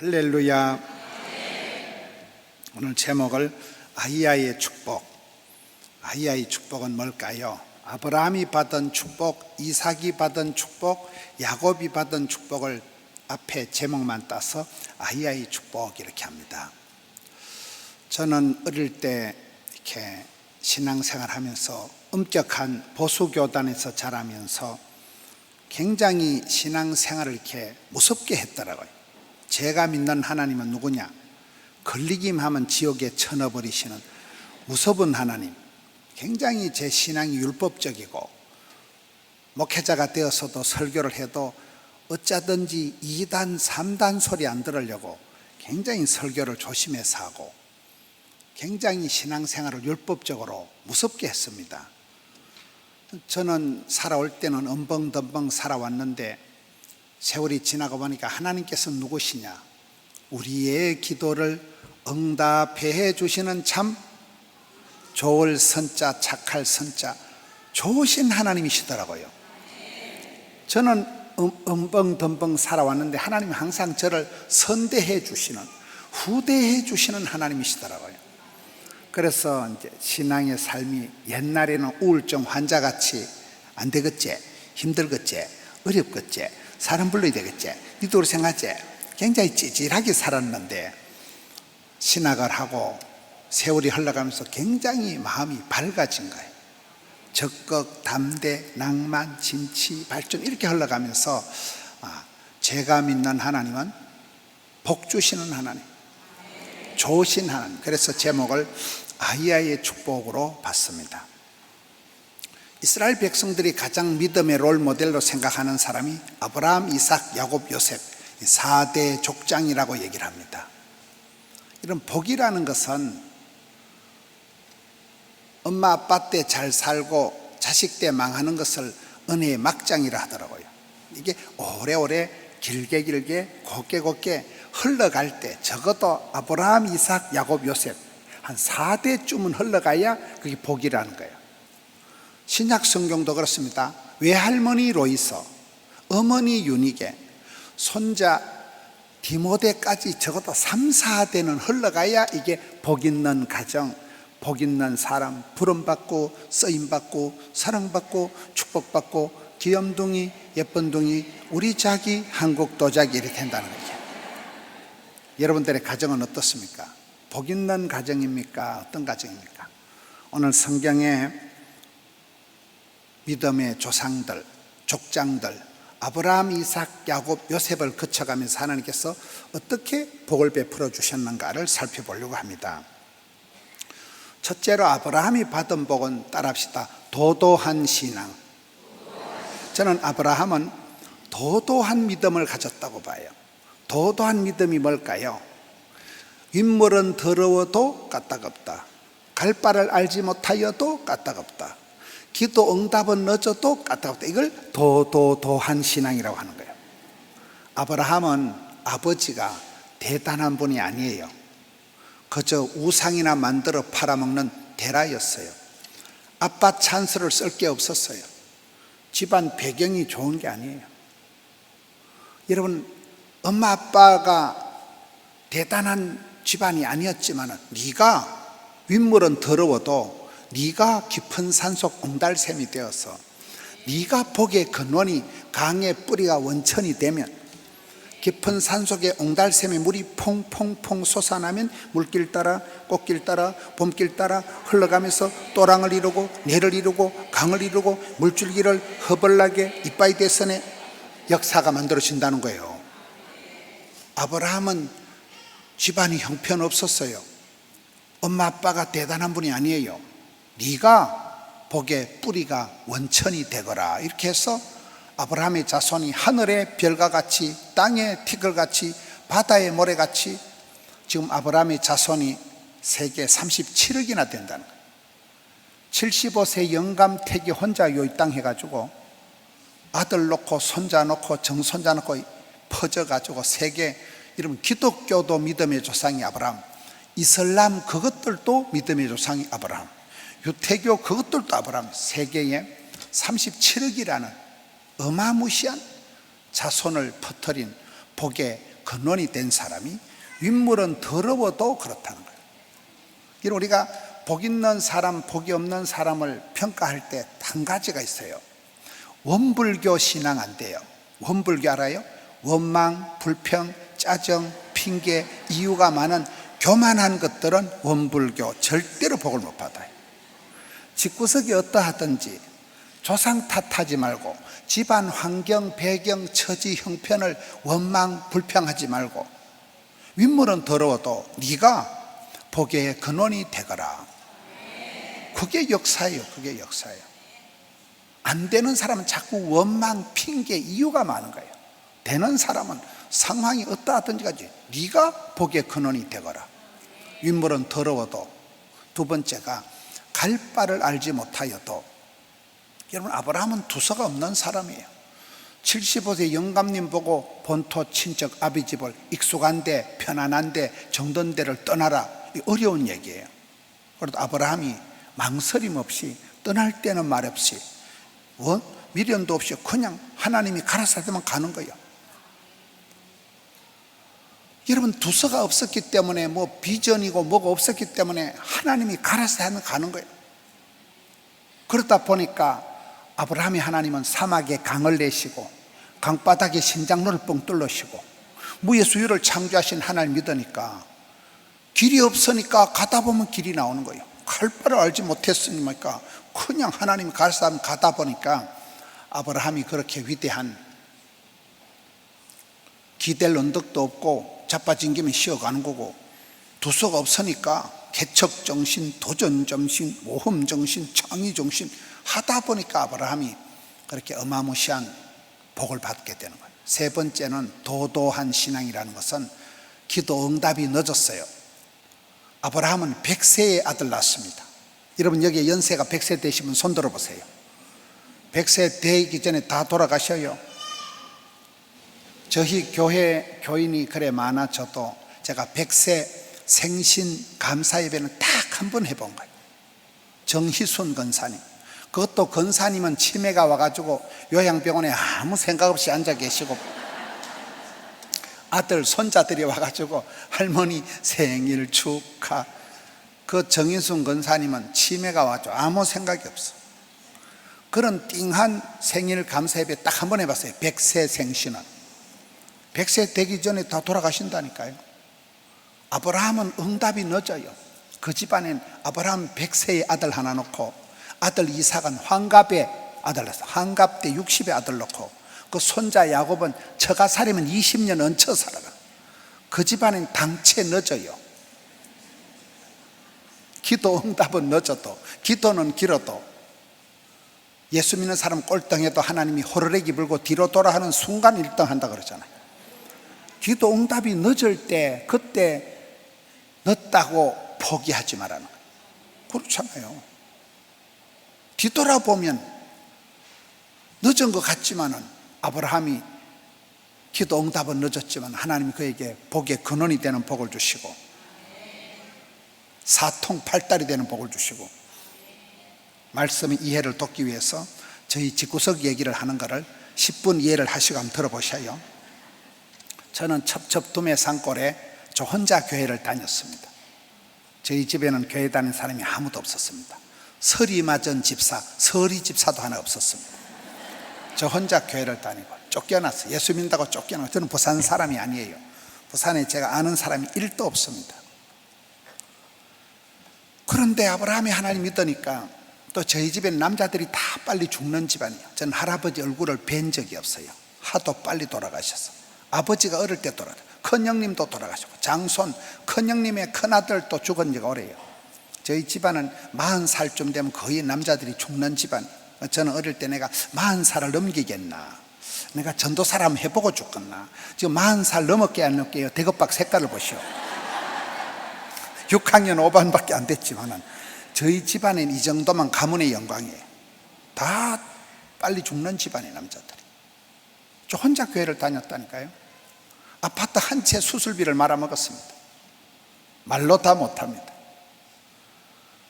할렐루야. 오늘 제목을 아히야의 축복. 아히야의 축복은 뭘까요? 아브라함이 받은 축복, 이삭이 받은 축복, 야곱이 받은 축복을 앞에 제목만 따서 아히야의 축복 이렇게 합니다. 저는 어릴 때 이렇게 신앙생활 하면서 엄격한 보수교단에서 자라면서 굉장히 신앙생활을 이렇게 무섭게 했더라고요. 제가 믿는 하나님은 누구냐? 걸리기만 하면 지옥에 쳐넣어버리시는 무서운 하나님. 굉장히 제 신앙이 율법적이고, 목회자가 되어서도 설교를 해도 어쩌든지 2단, 3단 소리 안 들으려고 굉장히 설교를 조심해서 하고, 굉장히 신앙생활을 율법적으로 무섭게 했습니다. 저는 살아올 때는 엄벙덤벙 살아왔는데 세월이 지나고 보니까 하나님께서 누구시냐? 우리의 기도를 응답해 주시는 참 좋을 선자, 착할 선자, 좋으신 하나님이시더라고요. 저는 엄벙덤벙 살아왔는데 하나님이 항상 저를 선대해 주시는, 후대해 주시는 하나님이시더라고요. 그래서 이제 신앙의 삶이 옛날에는 우울증 환자같이 안 되겠지, 힘들겠지, 어렵겠지, 사람 불러야 되겠지, 니도 그렇게 생각하지, 굉장히 찌질하게 살았는데 신학을 하고 세월이 흘러가면서 굉장히 마음이 밝아진 거예요. 적극, 담대, 낭만, 진치, 발전 이렇게 흘러가면서 제가 믿는 하나님은 복 주시는 하나님, 좋으신 하나님. 그래서 제목을 아히야의 축복으로 봤습니다. 이스라엘 백성들이 가장 믿음의 롤 모델로 생각하는 사람이 아브라함, 이삭, 야곱, 요셉 4대 족장이라고 얘기를 합니다. 이런 복이라는 것은 엄마 아빠 때 잘 살고 자식 때 망하는 것을 은혜의 막장이라 하더라고요. 이게 오래오래 길게 곱게 흘러갈 때 적어도 아브라함, 이삭, 야곱, 요셉 한 4대쯤은 흘러가야 그게 복이라는 거예요. 신약 성경도 그렇습니다. 외할머니 로이서, 어머니 유니게, 손자 디모데까지 적어도 3, 4대는 흘러가야 이게 복 있는 가정, 복 있는 사람, 부름받고 쓰임받고 사랑받고 축복받고 귀염둥이 예쁜둥이 우리 자기 한국 도자기 이렇게 된다는 거죠. 여러분들의 가정은 어떻습니까? 복 있는 가정입니까? 어떤 가정입니까? 오늘 성경에 믿음의 조상들, 족장들 아브라함, 이삭, 야곱, 요셉을 거쳐가면서 하나님께서 어떻게 복을 베풀어 주셨는가를 살펴보려고 합니다. 첫째로 아브라함이 받은 복은 따라합시다. 도도한 신앙. 저는 아브라함은 도도한 믿음을 가졌다고 봐요. 도도한 믿음이 뭘까요? 윗물은 더러워도 까딱없다. 갈 바를 알지 못하여도 까딱없다. 기도 응답은 늦어도 까딱없다. 이걸 도도한 신앙이라고 하는 거예요. 아브라함은 아버지가 대단한 분이 아니에요. 그저 우상이나 만들어 팔아먹는 대라였어요. 아빠 찬스를 쓸 게 없었어요. 집안 배경이 좋은 게 아니에요. 여러분, 엄마 아빠가 대단한 집안이 아니었지만 네가 윗물은 더러워도 네가 깊은 산속 옹달샘이 되어서 네가 복의 근원이 강의 뿌리가 원천이 되면 깊은 산속에 옹달샘의 물이 퐁퐁퐁 솟아나면 물길 따라 꽃길 따라 봄길 따라 흘러가면서 또랑을 이루고 내를 이루고 강을 이루고 물줄기를 허벌나게 이빠이 대선의 역사가 만들어진다는 거예요. 아브라함은 집안이 형편없었어요. 엄마 아빠가 대단한 분이 아니에요. 네가 복의 뿌리가 원천이 되거라. 이렇게 해서 아브라함의 자손이 하늘의 별과 같이 땅의 티끌같이 바다의 모래같이 지금 아브라함의 자손이 세계 37억이나 된다는 거예요. 75세 영감 태기 혼자 요 땅 해가지고 아들 놓고 손자 놓고 정손자 놓고 퍼져가지고 세계, 여러분 기독교도 믿음의 조상이 아브라함, 이슬람 그것들도 믿음의 조상이 아브라함, 유태교 그것들도 아브라함. 세계에 37억이라는 어마무시한 자손을 퍼뜨린 복의 근원이 된 사람이 윗물은 더러워도 그렇다는 거예요. 이런 우리가 복 있는 사람, 복이 없는 사람을 평가할 때 한 가지가 있어요. 원불교 신앙 안 돼요. 원불교 알아요? 원망, 불평, 짜증, 핑계, 이유가 많은 교만한 것들은 원불교 절대로 복을 못 받아요. 집구석이 어떠하든지 조상 탓하지 말고 집안 환경, 배경, 처지, 형편을 원망, 불평하지 말고 윗물은 더러워도 네가 복의 근원이 되거라. 그게 역사예요. 그게 역사예요. 안 되는 사람은 자꾸 원망, 핑계, 이유가 많은 거예요. 되는 사람은 상황이 어떠하든지 가지 네가 복의 근원이 되거라. 윗물은 더러워도, 두 번째가 갈 바를 알지 못하여도. 여러분, 아브라함은 두서가 없는 사람이에요. 75세 영감님 보고 본토 친척 아비 집을 익숙한데 편안한데 정든 데를 떠나라. 어려운 얘기예요. 그래도 아브라함이 망설임 없이, 떠날 때는 말 없이, 미련도 없이 그냥 하나님이 가라사 하면 가는 거예요. 여러분, 두서가 없었기 때문에, 뭐 비전이고 뭐가 없었기 때문에 하나님이 가라사 하면 가는 거예요. 그러다 보니까 아브라함이, 하나님은 사막에 강을 내시고 강바닥에 신장로를 뻥 뚫으시고 무의 수유를 창조하신 하나님 믿으니까 길이 없으니까 가다 보면 길이 나오는 거예요. 갈 바를 알지 못했으니까 그냥 하나님이 가라사 하면 가다 보니까 아브라함이 그렇게 위대한, 기댈 언덕도 없고 자빠진 김에 쉬어가는 거고, 두서가 없으니까 개척정신, 도전정신, 모험정신, 창의정신 하다 보니까 아브라함이 그렇게 어마무시한 복을 받게 되는 거예요. 세 번째는 도도한 신앙이라는 것은 기도 응답이 늦었어요. 아브라함은 100세의 아들 낳았습니다. 여러분, 여기 연세가 100세 되시면 손 들어보세요. 100세 되기 전에 다 돌아가셔요. 저희 교회 교인이 그래 많아져도 제가 100세 생신 감사 예배는 딱 한 번 해본 거예요. 정희순 권사님. 그것도 권사님은 치매가 와가지고 요양병원에 아무 생각 없이 앉아 계시고, 아들 손자들이 와가지고 할머니 생일 축하. 그 정희순 권사님은 치매가 와가지고 아무 생각이 없어. 그런 띵한 생일 감사 예배 딱 한 번 해봤어요. 100세 생신은. 100세 되기 전에 다 돌아가신다니까요. 아브라함은 응답이 늦어요. 그 집안엔 아브라함 100세의 아들 하나 놓고, 아들 이삭은 환갑의 아들 낳았어. 환갑 때 60의 아들 놓고, 그 손자 야곱은 처가 살이면 20년 얹혀 살아가. 그 집안엔 당체 늦어요. 기도 응답은 늦어도, 기도는 길어도, 예수 믿는 사람 꼴등해도 하나님이 호르래기 불고 뒤로 돌아 하는 순간 1등 한다 그러잖아요. 기도 응답이 늦을 때, 그때 늦다고 포기하지 말라는 거예요. 그렇잖아요. 뒤돌아보면 늦은 것 같지만은, 아브라함이 기도 응답은 늦었지만 하나님이 그에게 복의 근원이 되는 복을 주시고, 사통팔달이 되는 복을 주시고, 말씀의 이해를 돕기 위해서 저희 집구석 얘기를 하는 거를 10분 이해를 하시고 한번 들어보셔요. 저는 첩첩둠의 산골에 저 혼자 교회를 다녔습니다. 저희 집에는 교회 다니는 사람이 아무도 없었습니다. 설이 맞은 집사, 설이 집사도 하나 없었습니다. 저 혼자 교회를 다니고 쫓겨났어요. 예수 믿는다고 쫓겨나고. 저는 부산 사람이 아니에요. 부산에 제가 아는 사람이 1도 없습니다. 그런데 아브라함이 하나님 믿으니까, 또 저희 집에는 남자들이 다 빨리 죽는 집안이에요. 저는 할아버지 얼굴을 뵌 적이 없어요. 하도 빨리 돌아가셔서. 아버지가 어릴 때 돌아가셨고, 큰형님도 돌아가셨고, 장손, 큰형님의 큰아들도 죽은 지가 오래요. 저희 집안은 40살쯤 되면 거의 남자들이 죽는 집안이에요. 저는 어릴 때 내가 40살을 넘기겠나, 내가 전도사를 한번 해보고 죽겠나. 지금 40살 넘었게 안 넘게요. 대겉박 색깔을 보시오. 6학년 5반밖에 안 됐지만은 저희 집안엔 이 정도만 가문의 영광이에요. 다 빨리 죽는 집안의 남자들이. 저 혼자 교회를 다녔다니까요. 아파트 한 채 수술비를 말아먹었습니다. 말로 다 못합니다.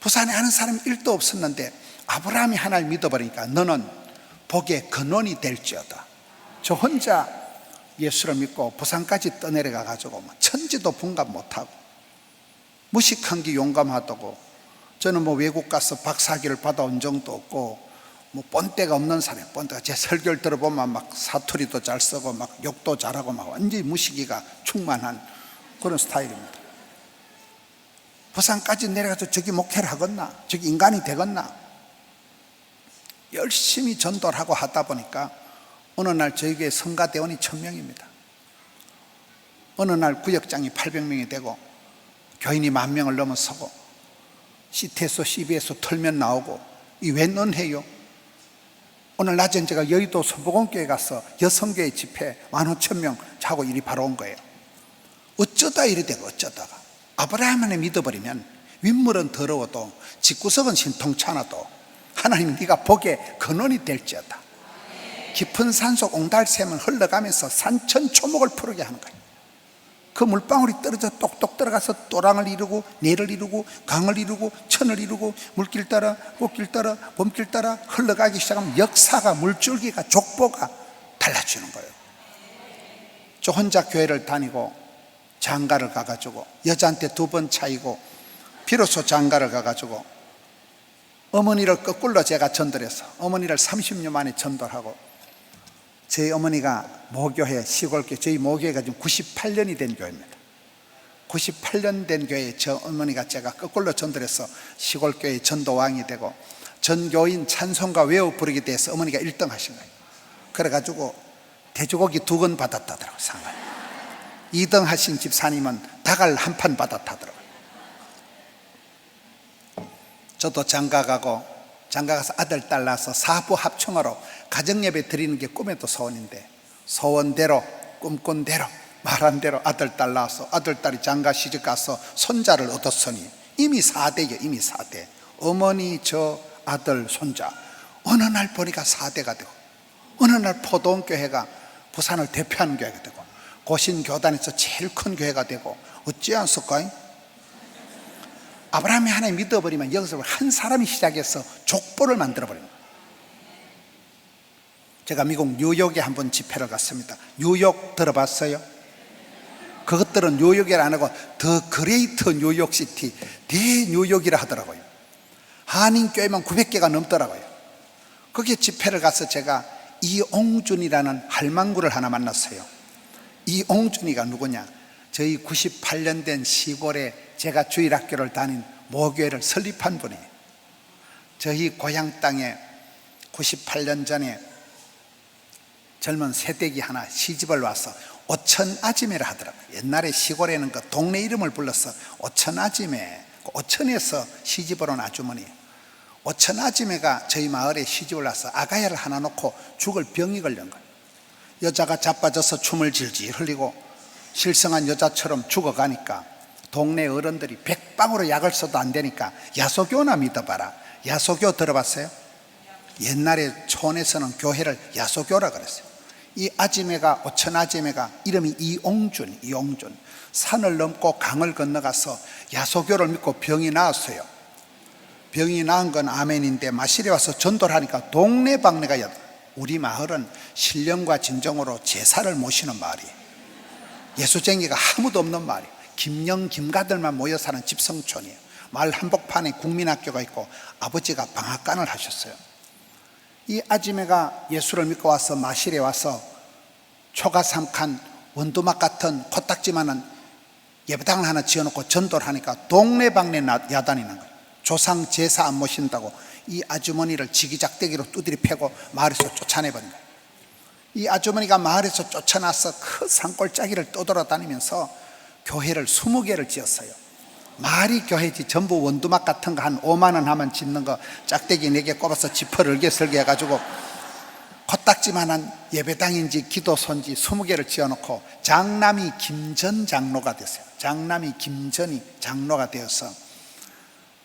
부산에 아는 사람이 1도 없었는데 아브라함이 하나를 믿어버리니까 너는 복의 근원이 될지어다. 저 혼자 예수를 믿고 부산까지 떠내려가 가지고 천지도 분간 못하고 무식한 게 용감하다고. 저는 외국 가서 박사학위를 받아온 적도 없고 본때가 없는 사람, 본때가 제 설교를 들어보면 사투리도 잘 쓰고 욕도 잘하고 완전히 무식이가 충만한 그런 스타일입니다. 부산까지 내려가서 저기 목회를 하겠나, 저기 인간이 되겠나, 열심히 전도를 하고 하다 보니까 어느 날 저희 교회 성가대원이 1000명입니다. 어느 날 구역장이 800명이 되고 교인이 10,000명을 넘어서고 CT에서 CB에서 털면 나오고. 이 웬 은혜요? 오늘 낮엔 제가 여의도 소복원교회 가서 여성교회 집회 15,000명 자고 이리 바로 온 거예요. 어쩌다 이리 되고 어쩌다가 아브라함을 믿어버리면 윗물은 더러워도 집구석은 신통찮아도 하나님 네가 복의 근원이 될지어다. 깊은 산속 옹달샘은 흘러가면서 산천초목을 푸르게 하는 거예요. 그 물방울이 떨어져 똑똑 들어가서 또랑을 이루고 내를 이루고 강을 이루고 천을 이루고 물길 따라 꽃길 따라 봄길 따라 흘러가기 시작하면 역사가, 물줄기가, 족보가 달라지는 거예요. 저 혼자 교회를 다니고 장가를 가가지고 여자한테 2번 차이고 비로소 장가를 가가지고 어머니를 거꾸로 제가 전도해서 어머니를 30년 만에 전도하고. 저희 어머니가 모교회, 시골교회, 저희 모교회가 지금 98년이 된 교회입니다. 98년 된 교회에 저 어머니가 제가 거꾸로 전도해서 시골교회 전도왕이 되고 전교인 찬송가 외워 부르게 돼서 어머니가 1등 하신 거예요. 그래가지고 돼지고기 2건 받았다더라고요, 상을. 2등 하신 집사님은 닭을 1판 받았다더라고요. 저도 장가 가고 장가 가서 아들, 딸 낳아서 사부 합청으로 가정예배 드리는 게 꿈에도 소원인데 소원대로 꿈꾼 대로 말한 대로 아들, 딸 낳아서 아들, 딸이 장가 시집 가서 손자를 얻었으니 이미 4대요. 이미 4대. 어머니, 저 아들, 손자. 어느 날 보니까 4대가 되고 어느 날 포도원교회가 부산을 대표하는 교회가 되고 고신교단에서 제일 큰 교회가 되고 어찌 않았을까요? 아브라함이 하나님 믿어버리면 여기서 한 사람이 시작해서 족보를 만들어버립니다. 제가 미국 뉴욕에 한번 집회를 갔습니다. 뉴욕 들어봤어요? 그것들은 뉴욕이 아니고 더 그레이트 뉴욕시티, 대뉴욕이라 하더라고요. 한인교회만 900개가 넘더라고요. 거기에 집회를 가서 제가 이옹준이라는 할망구를 하나 만났어요. 이옹준이가 누구냐? 저희 98년 된 시골에 제가 주일학교를 다닌 모교회를 설립한 분이에요. 저희 고향 땅에 98년 전에 젊은 새댁이 하나 시집을 와서 오천아지매를 하더라고요. 옛날에 시골에는 그 동네 이름을 불러서 오천아지매, 오천에서 시집을 온 아주머니. 오천아지매가 저희 마을에 시집을 와서 아가야를 하나 놓고 죽을 병이 걸린 거예요. 여자가 자빠져서 춤을 질질 흘리고 실성한 여자처럼 죽어가니까 동네 어른들이 백방으로 약을 써도 안 되니까 야소교나 믿어봐라. 야소교 들어봤어요? 옛날에 촌에서는 교회를 야소교라 그랬어요. 이 아지매가, 오천아지매가 이름이 이옹준. 산을 넘고 강을 건너가서 야소교를 믿고 병이 나았어요. 병이 나은 건 아멘인데 마실에 와서 전도를 하니까 동네방네가 우리 마을은 신령과 진정으로 제사를 모시는 마을이에요. 예수쟁이가 아무도 없는 마을이에요. 김영, 김가들만 모여 사는 집성촌이에요. 마을 한복판에 국민학교가 있고 아버지가 방앗간을 하셨어요. 이 아지매가 예수를 믿고 와서 마실에 와서 초가삼칸 원두막 같은 코딱지만한 예배당을 하나 지어놓고 전도를 하니까 동네방네 야단이는 거예요. 조상 제사 안 모신다고 이 아주머니를 지기작대기로 두드리 패고 마을에서 쫓아내버린 거예요. 이 아주머니가 마을에서 쫓아나서 그 산골짜기를 떠돌아다니면서 교회를 20개를 지었어요. 마을이 교회지 전부 원두막 같은 거 한 5만 원 하면 짓는 거 짝대기 4개 꼽아서 지퍼를 얼개설계 해가지고 코딱지만한 예배당인지 기도소인지 20개를 지어놓고 장남이 김전 장로가 됐어요. 장남이 김전이 장로가 되어서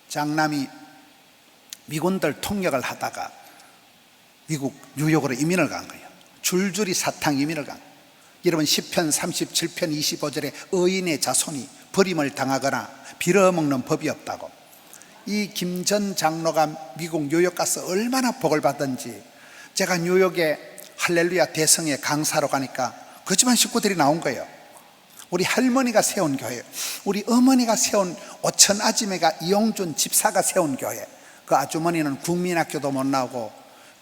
장남이 미군들 통역을 하다가 미국 뉴욕으로 이민을 간 거예요. 줄줄이 사탕 이민을 간 거예요. 여러분 시편 37편 25절에 의인의 자손이 버림을 당하거나 빌어먹는 법이 없다고. 이 김전 장로가 미국 뉴욕 가서 얼마나 복을 받은지 제가 뉴욕에 할렐루야 대성에 강사로 가니까 그 집안 식구들이 나온 거예요. 우리 할머니가 세운 교회, 우리 어머니가 세운 오천 아지매가 이용준 집사가 세운 교회. 그 아주머니는 국민학교도 못 나오고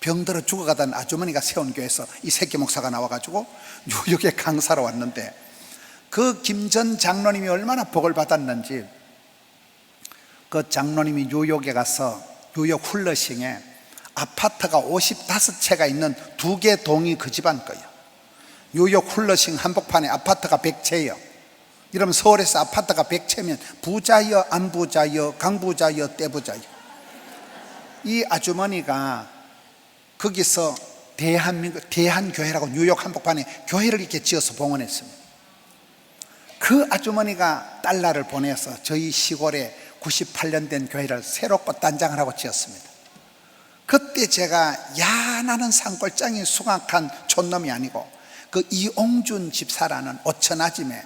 병들어 죽어가던 아주머니가 세운 교회에서 이 새끼 목사가 나와가지고 뉴욕에 강사로 왔는데, 그 김 전 장로님이 얼마나 복을 받았는지, 그 장로님이 뉴욕에 가서 뉴욕 훌러싱에 아파트가 55채가 있는 2개 동이 그 집안 거예요. 뉴욕 훌러싱 한복판에 아파트가 100채예요. 이러면 서울에서 아파트가 100채면 부자여 안 부자여 강부자여 떼부자여. 이 아주머니가 거기서 대한교회라고 뉴욕 한복판에 교회를 이렇게 지어서 봉헌했습니다. 그 아주머니가 달러를 보내서 저희 시골에 98년 된 교회를 새롭고 단장하라고 지었습니다. 그때 제가, 야, 나는 산골장이 숭악한 촌놈이 아니고 그 이옹준 집사라는 오천 아지매,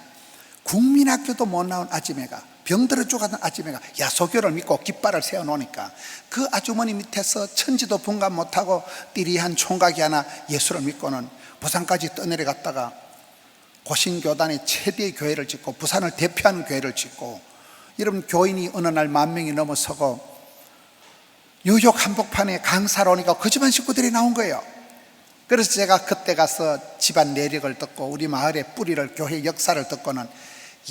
국민학교도 못 나온 아지매가, 병들어 죽었던 아지매가 야소교를 믿고 깃발을 세워놓으니까 그 아주머니 밑에서 천지도 분간 못하고 띠리한 총각이 하나 예수를 믿고는 부산까지 떠내려갔다가 고신교단의 최대의 교회를 짓고 부산을 대표하는 교회를 짓고, 이런 교인이 어느 날 10,000명이 넘어서고 뉴욕 한복판에 강사로 오니까 그 집안 식구들이 나온 거예요. 그래서 제가 그때 가서 집안 내력을 듣고 우리 마을의 뿌리를, 교회 역사를 듣고는,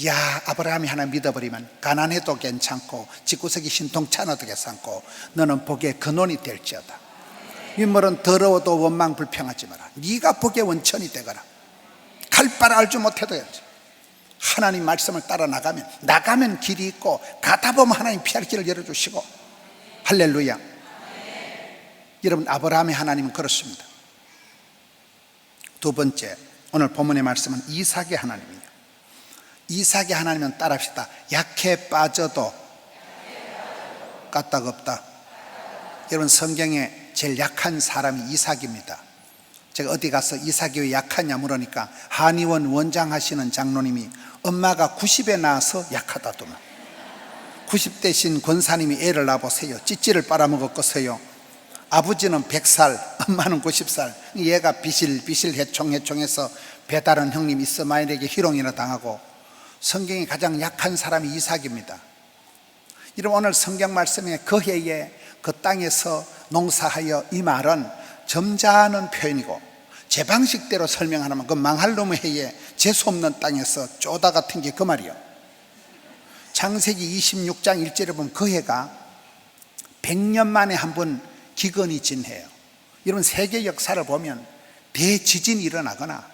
야, 아브라함이 하나 믿어버리면 가난해도 괜찮고 집구석이 신통치 않아도 괜찮고 너는 복의 근원이 될지어다. 윗물은 더러워도 원망 불평하지 마라. 네가 복의 원천이 되거라. 갈 바를 알지 못해도 해야지. 하나님 말씀을 따라 나가면 길이 있고, 가다 보면 하나님 피할 길을 열어주시고. 할렐루야. 여러분, 아브라함의 하나님은 그렇습니다. 두 번째, 오늘 본문의 말씀은 이삭의 하나님이에요. 이삭의 하나님은 따라합시다. 약해 빠져도 까딱없다. 여러분, 성경에 제일 약한 사람이 이삭입니다. 제가 어디 가서 이삭이 왜 약하냐 물으니까 한의원 원장 하시는 장로님이 엄마가 90에 낳아서 약하다더만. 90대신 권사님이 애를 낳아보세요. 찌찌를 빨아먹었겠어요. 아버지는 100살, 엄마는 90살. 얘가 비실비실 해총해서 배다른 형님 이스마엘에게 희롱이나 당하고, 성경이 가장 약한 사람이 이삭입니다. 여러분, 오늘 성경 말씀에 그 해에 그 땅에서 농사하여, 이 말은 점잖은 표현이고 제 방식대로 설명하면 그 망할 놈의 해에 재수없는 땅에서 쪼다 같은 게 그 말이요. 창세기 26장 1절에 보면 그 해가 100년 만에 한 번 기근이 진해요. 여러분, 세계 역사를 보면 대지진이 일어나거나,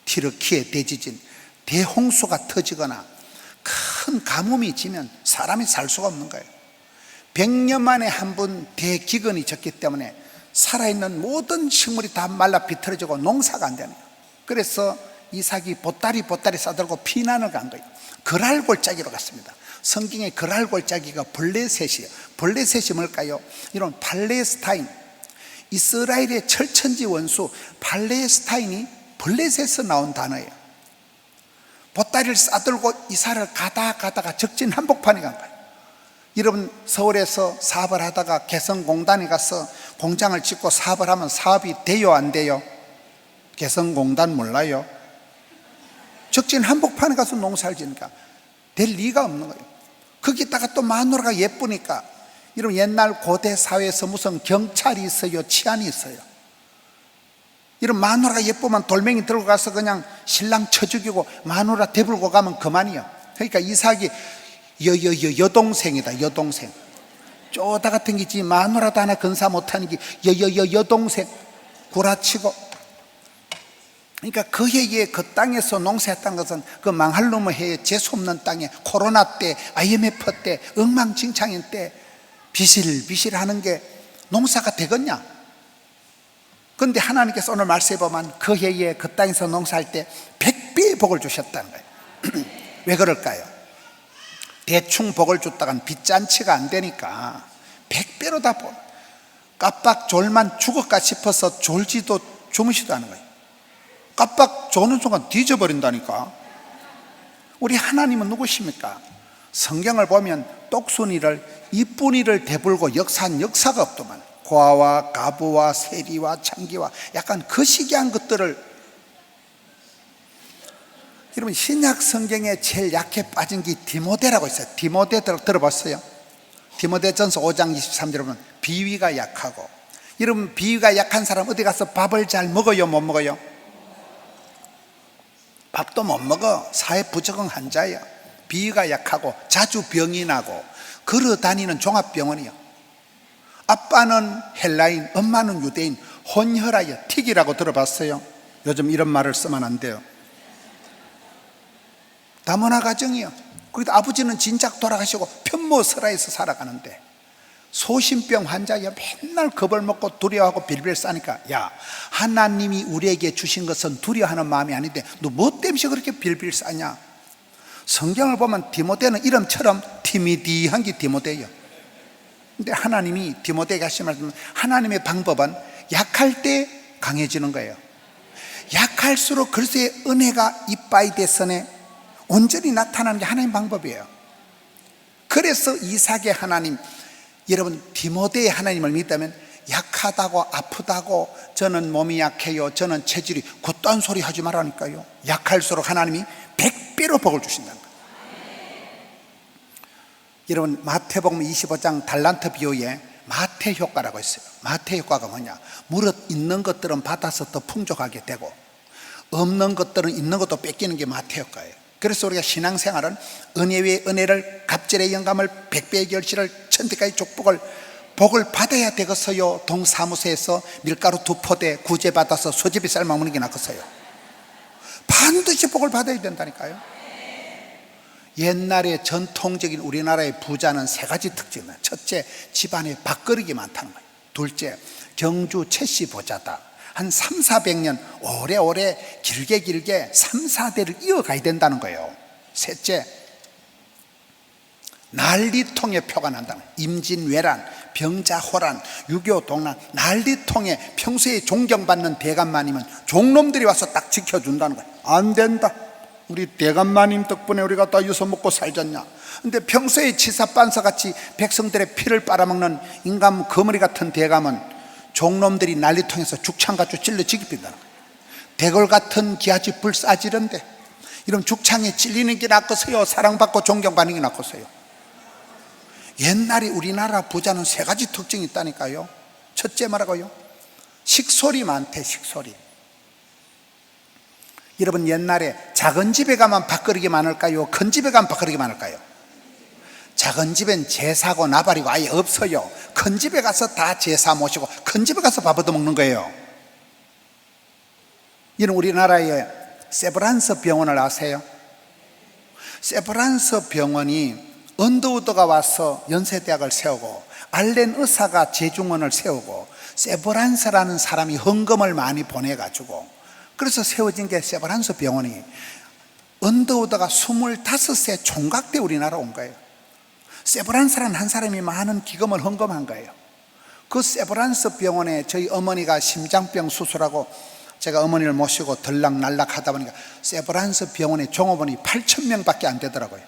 티르키의 대지진, 대홍수가 터지거나 큰 가뭄이 지면 사람이 살 수가 없는 거예요. 100년 만에 한 번 대기근이 졌기 때문에 살아있는 모든 식물이 다 말라 비틀어지고 농사가 안 되는 거예요. 그래서 이삭이 보따리 싸들고 피난을 간 거예요. 그랄골짜기로 갔습니다. 성경에 그랄골짜기가 블레셋이에요. 블레셋이 뭘까요? 이런 팔레스타인, 이스라엘의 철천지 원수 팔레스타인이 블레셋에서 나온 단어예요. 보따리를 싸들고 이사를 가다가 적진 한복판에 간 거예요. 여러분, 서울에서 사업을 하다가 개성공단에 가서 공장을 짓고 사업을 하면 사업이 돼요, 안 돼요? 개성공단 몰라요? 적진 한복판에 가서 농사를 지니까 될 리가 없는 거예요. 거기다가 또 마누라가 예쁘니까, 여러분, 옛날 고대 사회에서 무슨 경찰이 있어요, 치안이 있어요? 이런 마누라가 예쁘면 돌멩이 들고 가서 그냥 신랑 쳐 죽이고 마누라 대불고 가면 그만이요. 그러니까 이삭이 여동생이다. 여동생. 쪼다 같은 게지 마누라도 하나 건사 못하는 게 여동생 구라치고. 그러니까 그 해에 그 땅에서 농사했던 것은 그 망할 놈의 해에 재수없는 땅에 코로나 때, IMF 때, 엉망진창인 때 비실비실 하는 게 농사가 되겠냐? 그런데 하나님께서 오늘 말씀해 보면 그 해에 그 땅에서 농사할 때 100배의 복을 주셨다는 거예요. 왜 그럴까요? 대충 복을 줬다간 빚잔치가 안 되니까 100배로 다 복. 깜빡 졸만 죽을까 싶어서 졸지도 주무시도 않은 거예요. 깜빡 조는 순간 뒤져버린다니까. 우리 하나님은 누구십니까? 성경을 보면 똑순이를, 이쁜이를 대불고 역사한 역사가 없더만. 고아와 가부와 세리와 창기와 약간 거시기한 것들을, 여러분 신약 성경에 제일 약해 빠진 게 디모데라고 있어요. 디모데 들어봤어요? 디모데전서 5장 23절에 보면 비위가 약하고, 여러분 비위가 약한 사람 어디 가서 밥을 잘 먹어요, 못 먹어요? 밥도 못 먹어. 사회 부적응 환자예요. 비위가 약하고 자주 병이 나고 걸어 다니는 종합병원이요. 아빠는 헬라인, 엄마는 유대인, 혼혈하여 틱이라고 들어봤어요? 요즘 이런 말을 쓰면 안 돼요. 다문화 가정이요. 거기다 아버지는 진작 돌아가시고 편모설화에서 살아가는데 소신병 환자야. 맨날 겁을 먹고 두려워하고 빌빌 싸니까, 야, 하나님이 우리에게 주신 것은 두려워하는 마음이 아닌데 너 뭐 때문에 그렇게 빌빌 싸냐? 성경을 보면 디모데는 이름처럼 티미디한 게 디모데예요. 근데 하나님이 디모데에게 하신 말씀은, 하나님의 방법은 약할 때 강해지는 거예요. 약할수록 그리스도의 은혜가 이빠이 대선에 온전히 나타나는 게 하나님의 방법이에요. 그래서 이삭의 하나님, 여러분 디모데의 하나님을 믿다면 약하다고 아프다고 저는 몸이 약해요, 저는 체질이, 그딴 소리 하지 말라니까요. 약할수록 하나님이 100배로 복을 주신다는 거예요. 여러분 마태복음 25장 달란트 비유에 마태 효과라고 있어요. 마태 효과가 뭐냐? 무릇 있는 것들은 받아서 더 풍족하게 되고 없는 것들은 있는 것도 뺏기는 게 마태 효과예요. 그래서 우리가 신앙생활은 은혜 위에 은혜를, 갑절의 영감을, 백배의 결실을, 천대까지 축복을, 복을 받아야 되겠어요? 동사무소에서 밀가루 2포대 구제받아서 소집이 삶아 먹는 게 낫겠어요? 반드시 복을 받아야 된다니까요. 옛날에 전통적인 우리나라의 부자는 3가지 특징이에요. 첫째, 집안에 밥그릇이 많다는 거예요. 둘째, 경주 최씨 부자다. 한 300~400년 오래오래 길게 3~4대를 이어가야 된다는 거예요. 셋째, 난리통의 표가 난다는 거예요. 임진왜란, 병자호란, 6.25 동란, 난리통에 평소에 존경받는 대감마님은 종놈들이 와서 딱 지켜준다는 거예요. 안 된다. 우리 대감마님 덕분에 우리가 다 유서 먹고 살잖냐. 근데 평소에 치사반사같이 백성들의 피를 빨아먹는 인간 거머리 같은 대감은 종놈들이 난리통에서 죽창같이 찔러 죽입니다. 대골 같은 기아집 불사지른데 이런 죽창에 찔리는 게 낫겠어요? 사랑받고 존경받는 게 낫겠어요? 옛날에 우리나라 부자는 3가지 특징이 있다니까요. 첫째 뭐라고요? 식솔이 많대. 식솔이. 여러분 옛날에 작은 집에 가면 밥그릇이 많을까요? 큰 집에 가면 밥그릇이 많을까요? 작은 집엔 제사고 나발이고 아예 없어요. 큰 집에 가서 다 제사 모시고 큰 집에 가서 밥 얻어 먹는 거예요. 이런 우리나라의 세브란스 병원을 아세요? 세브란스 병원이 언더우드가 와서 연세대학을 세우고 알렌 의사가 제중원을 세우고 세브란스라는 사람이 헌금을 많이 보내가지고 그래서 세워진 게 세브란스 병원이, 언더우드가 25세 총각 때 우리나라 온 거예요. 세브란스라는 한 사람이 많은 기금을 헌금한 거예요. 그 세브란스 병원에 저희 어머니가 심장병 수술하고 제가 어머니를 모시고 들락날락 하다 보니까 세브란스 병원의 종업원이 8,000명밖에 안 되더라고요.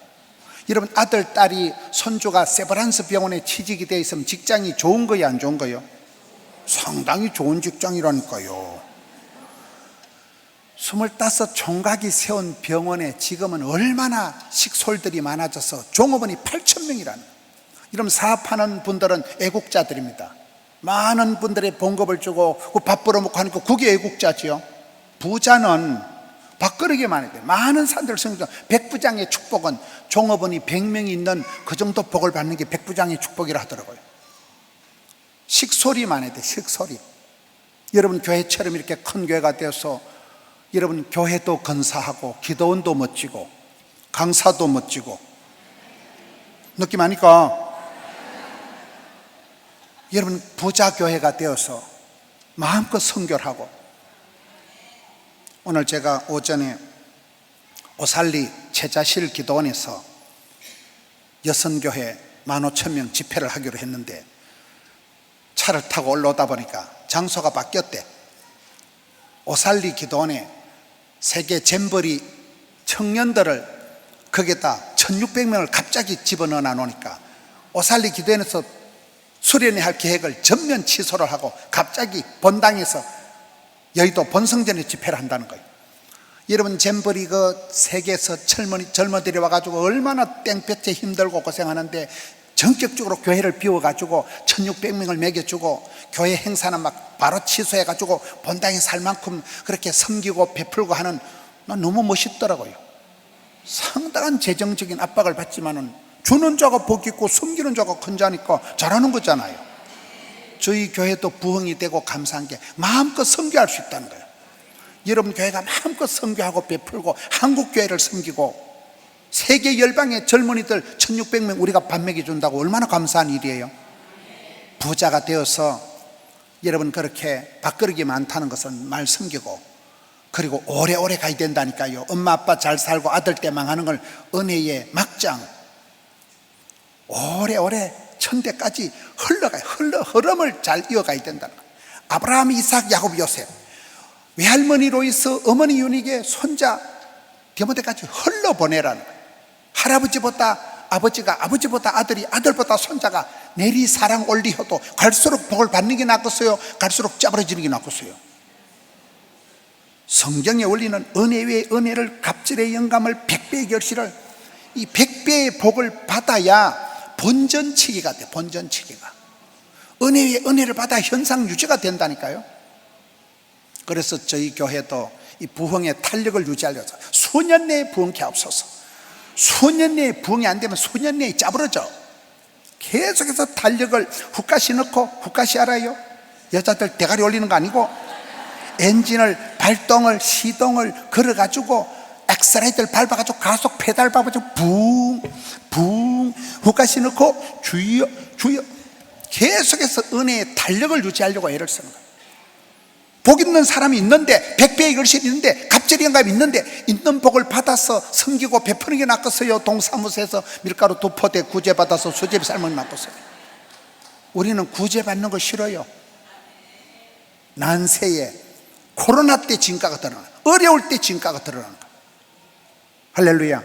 여러분 아들, 딸이, 손주가 세브란스 병원에 취직이 되어 있으면 직장이 좋은 거예요, 안 좋은 거예요? 상당히 좋은 직장이라니까요. 25 총각이 세운 병원에 지금은 얼마나 식솔들이 많아져서 종업원이 8,000명이라는. 이러면 사업하는 분들은 애국자들입니다. 많은 분들의 봉급을 주고 밥 벌어먹고 하니까 그게 애국자지요. 부자는 밥그릇이 많아야 돼. 많은 사람들 성경, 백부장의 축복은 종업원이 100명이 있는 그 정도 복을 받는 게 백부장의 축복이라 하더라고요. 식솔이 많아야 돼. 식솔이. 여러분 교회처럼 이렇게 큰 교회가 되어서 여러분 교회도 건사하고 기도원도 멋지고 강사도 멋지고 느낌 아니까 여러분 부자 교회가 되어서 마음껏 선교하고. 오늘 제가 오전에 오살리 최자실 기도원에서 여선교회 15,000명 집회를 하기로 했는데 차를 타고 올라오다 보니까 장소가 바뀌었대. 오살리 기도원에 세계 잼버리 청년들을 거기에다 1,600명을 갑자기 집어넣어 놓으니까 오살리 기도원에서 수련회 할 계획을 전면 취소를 하고 갑자기 본당에서 여의도 본성전에 집회를 한다는 거예요. 여러분 잼버리 그 세계에서 젊은이들이 와가지고 얼마나 땡볕에 힘들고 고생하는데 전격적으로 교회를 비워가지고 1600명을 먹여주고 교회 행사는 막 바로 취소해가지고 본당에 살 만큼 그렇게 섬기고 베풀고 하는, 난 너무 멋있더라고요. 상당한 재정적인 압박을 받지만은 주는 자가 복 있고 섬기는 자가 큰 자니까 잘하는 거잖아요. 저희 교회도 부흥이 되고 감사한 게 마음껏 섬겨할 수 있다는 거예요. 여러분 교회가 마음껏 섬겨하고 베풀고 한국 교회를 섬기고 세계 열방의 젊은이들 1600명 우리가 밥 먹여준다고 얼마나 감사한 일이에요. 부자가 되어서 여러분 그렇게 밥그릇이 많다는 것은 말 섬기고, 그리고 오래오래 가야 된다니까요. 엄마 아빠 잘 살고 아들 때 망하는 걸 은혜의 막장, 오래오래 천대까지 흘러가요. 흐름을 잘 이어가야 된다는 거예요. 아브라함, 이삭, 야곱, 요셉, 외할머니 로이스, 어머니 유닉의 손자 디모데까지 흘러보내라는 거예요. 할아버지보다 아버지가, 아버지보다 아들이, 아들보다 손자가 내리 사랑 올리혀도 갈수록 복을 받는 게 낫겠어요? 갈수록 짜부러지는 게 낫겠어요? 성경의 원리는 은혜 위에 은혜를, 갑절의 영감을, 백배의 결실을, 이 백배의 복을 받아야 본전치기가 돼. 본전치기가 은혜 위에 은혜를 받아 현상 유지가 된다니까요. 그래서 저희 교회도 이 부흥의 탄력을 유지하려서 수년 내에 부흥케 하옵소서. 수년 내에 부흥이 안 되면 수년 내에 짜부러져. 계속해서 탄력을 훅가시 넣고, 훅가시 알아요? 여자들 대가리 올리는 거 아니고 엔진을, 발동을, 시동을 걸어가지고 엑셀레이터를 밟아가지고 가속 페달 밟아가지고 붕 훅가시 넣고 주여 계속해서 은혜의 탄력을 유지하려고 애를 쓰는 거예요. 복 있는 사람이 있는데, 백배의 결실이 있는데, 갑절의 영감이 있는데, 있는 복을 받아서 섬기고 베푸는 게 낫겠어요? 동사무소에서 밀가루 2포대 구제받아서 수제비 삶은 게 낫겠어요? 우리는 구제받는 거 싫어요. 난세에 코로나 때 진가가 드러나는, 어려울 때 진가가 드러나는 거예요. 할렐루야.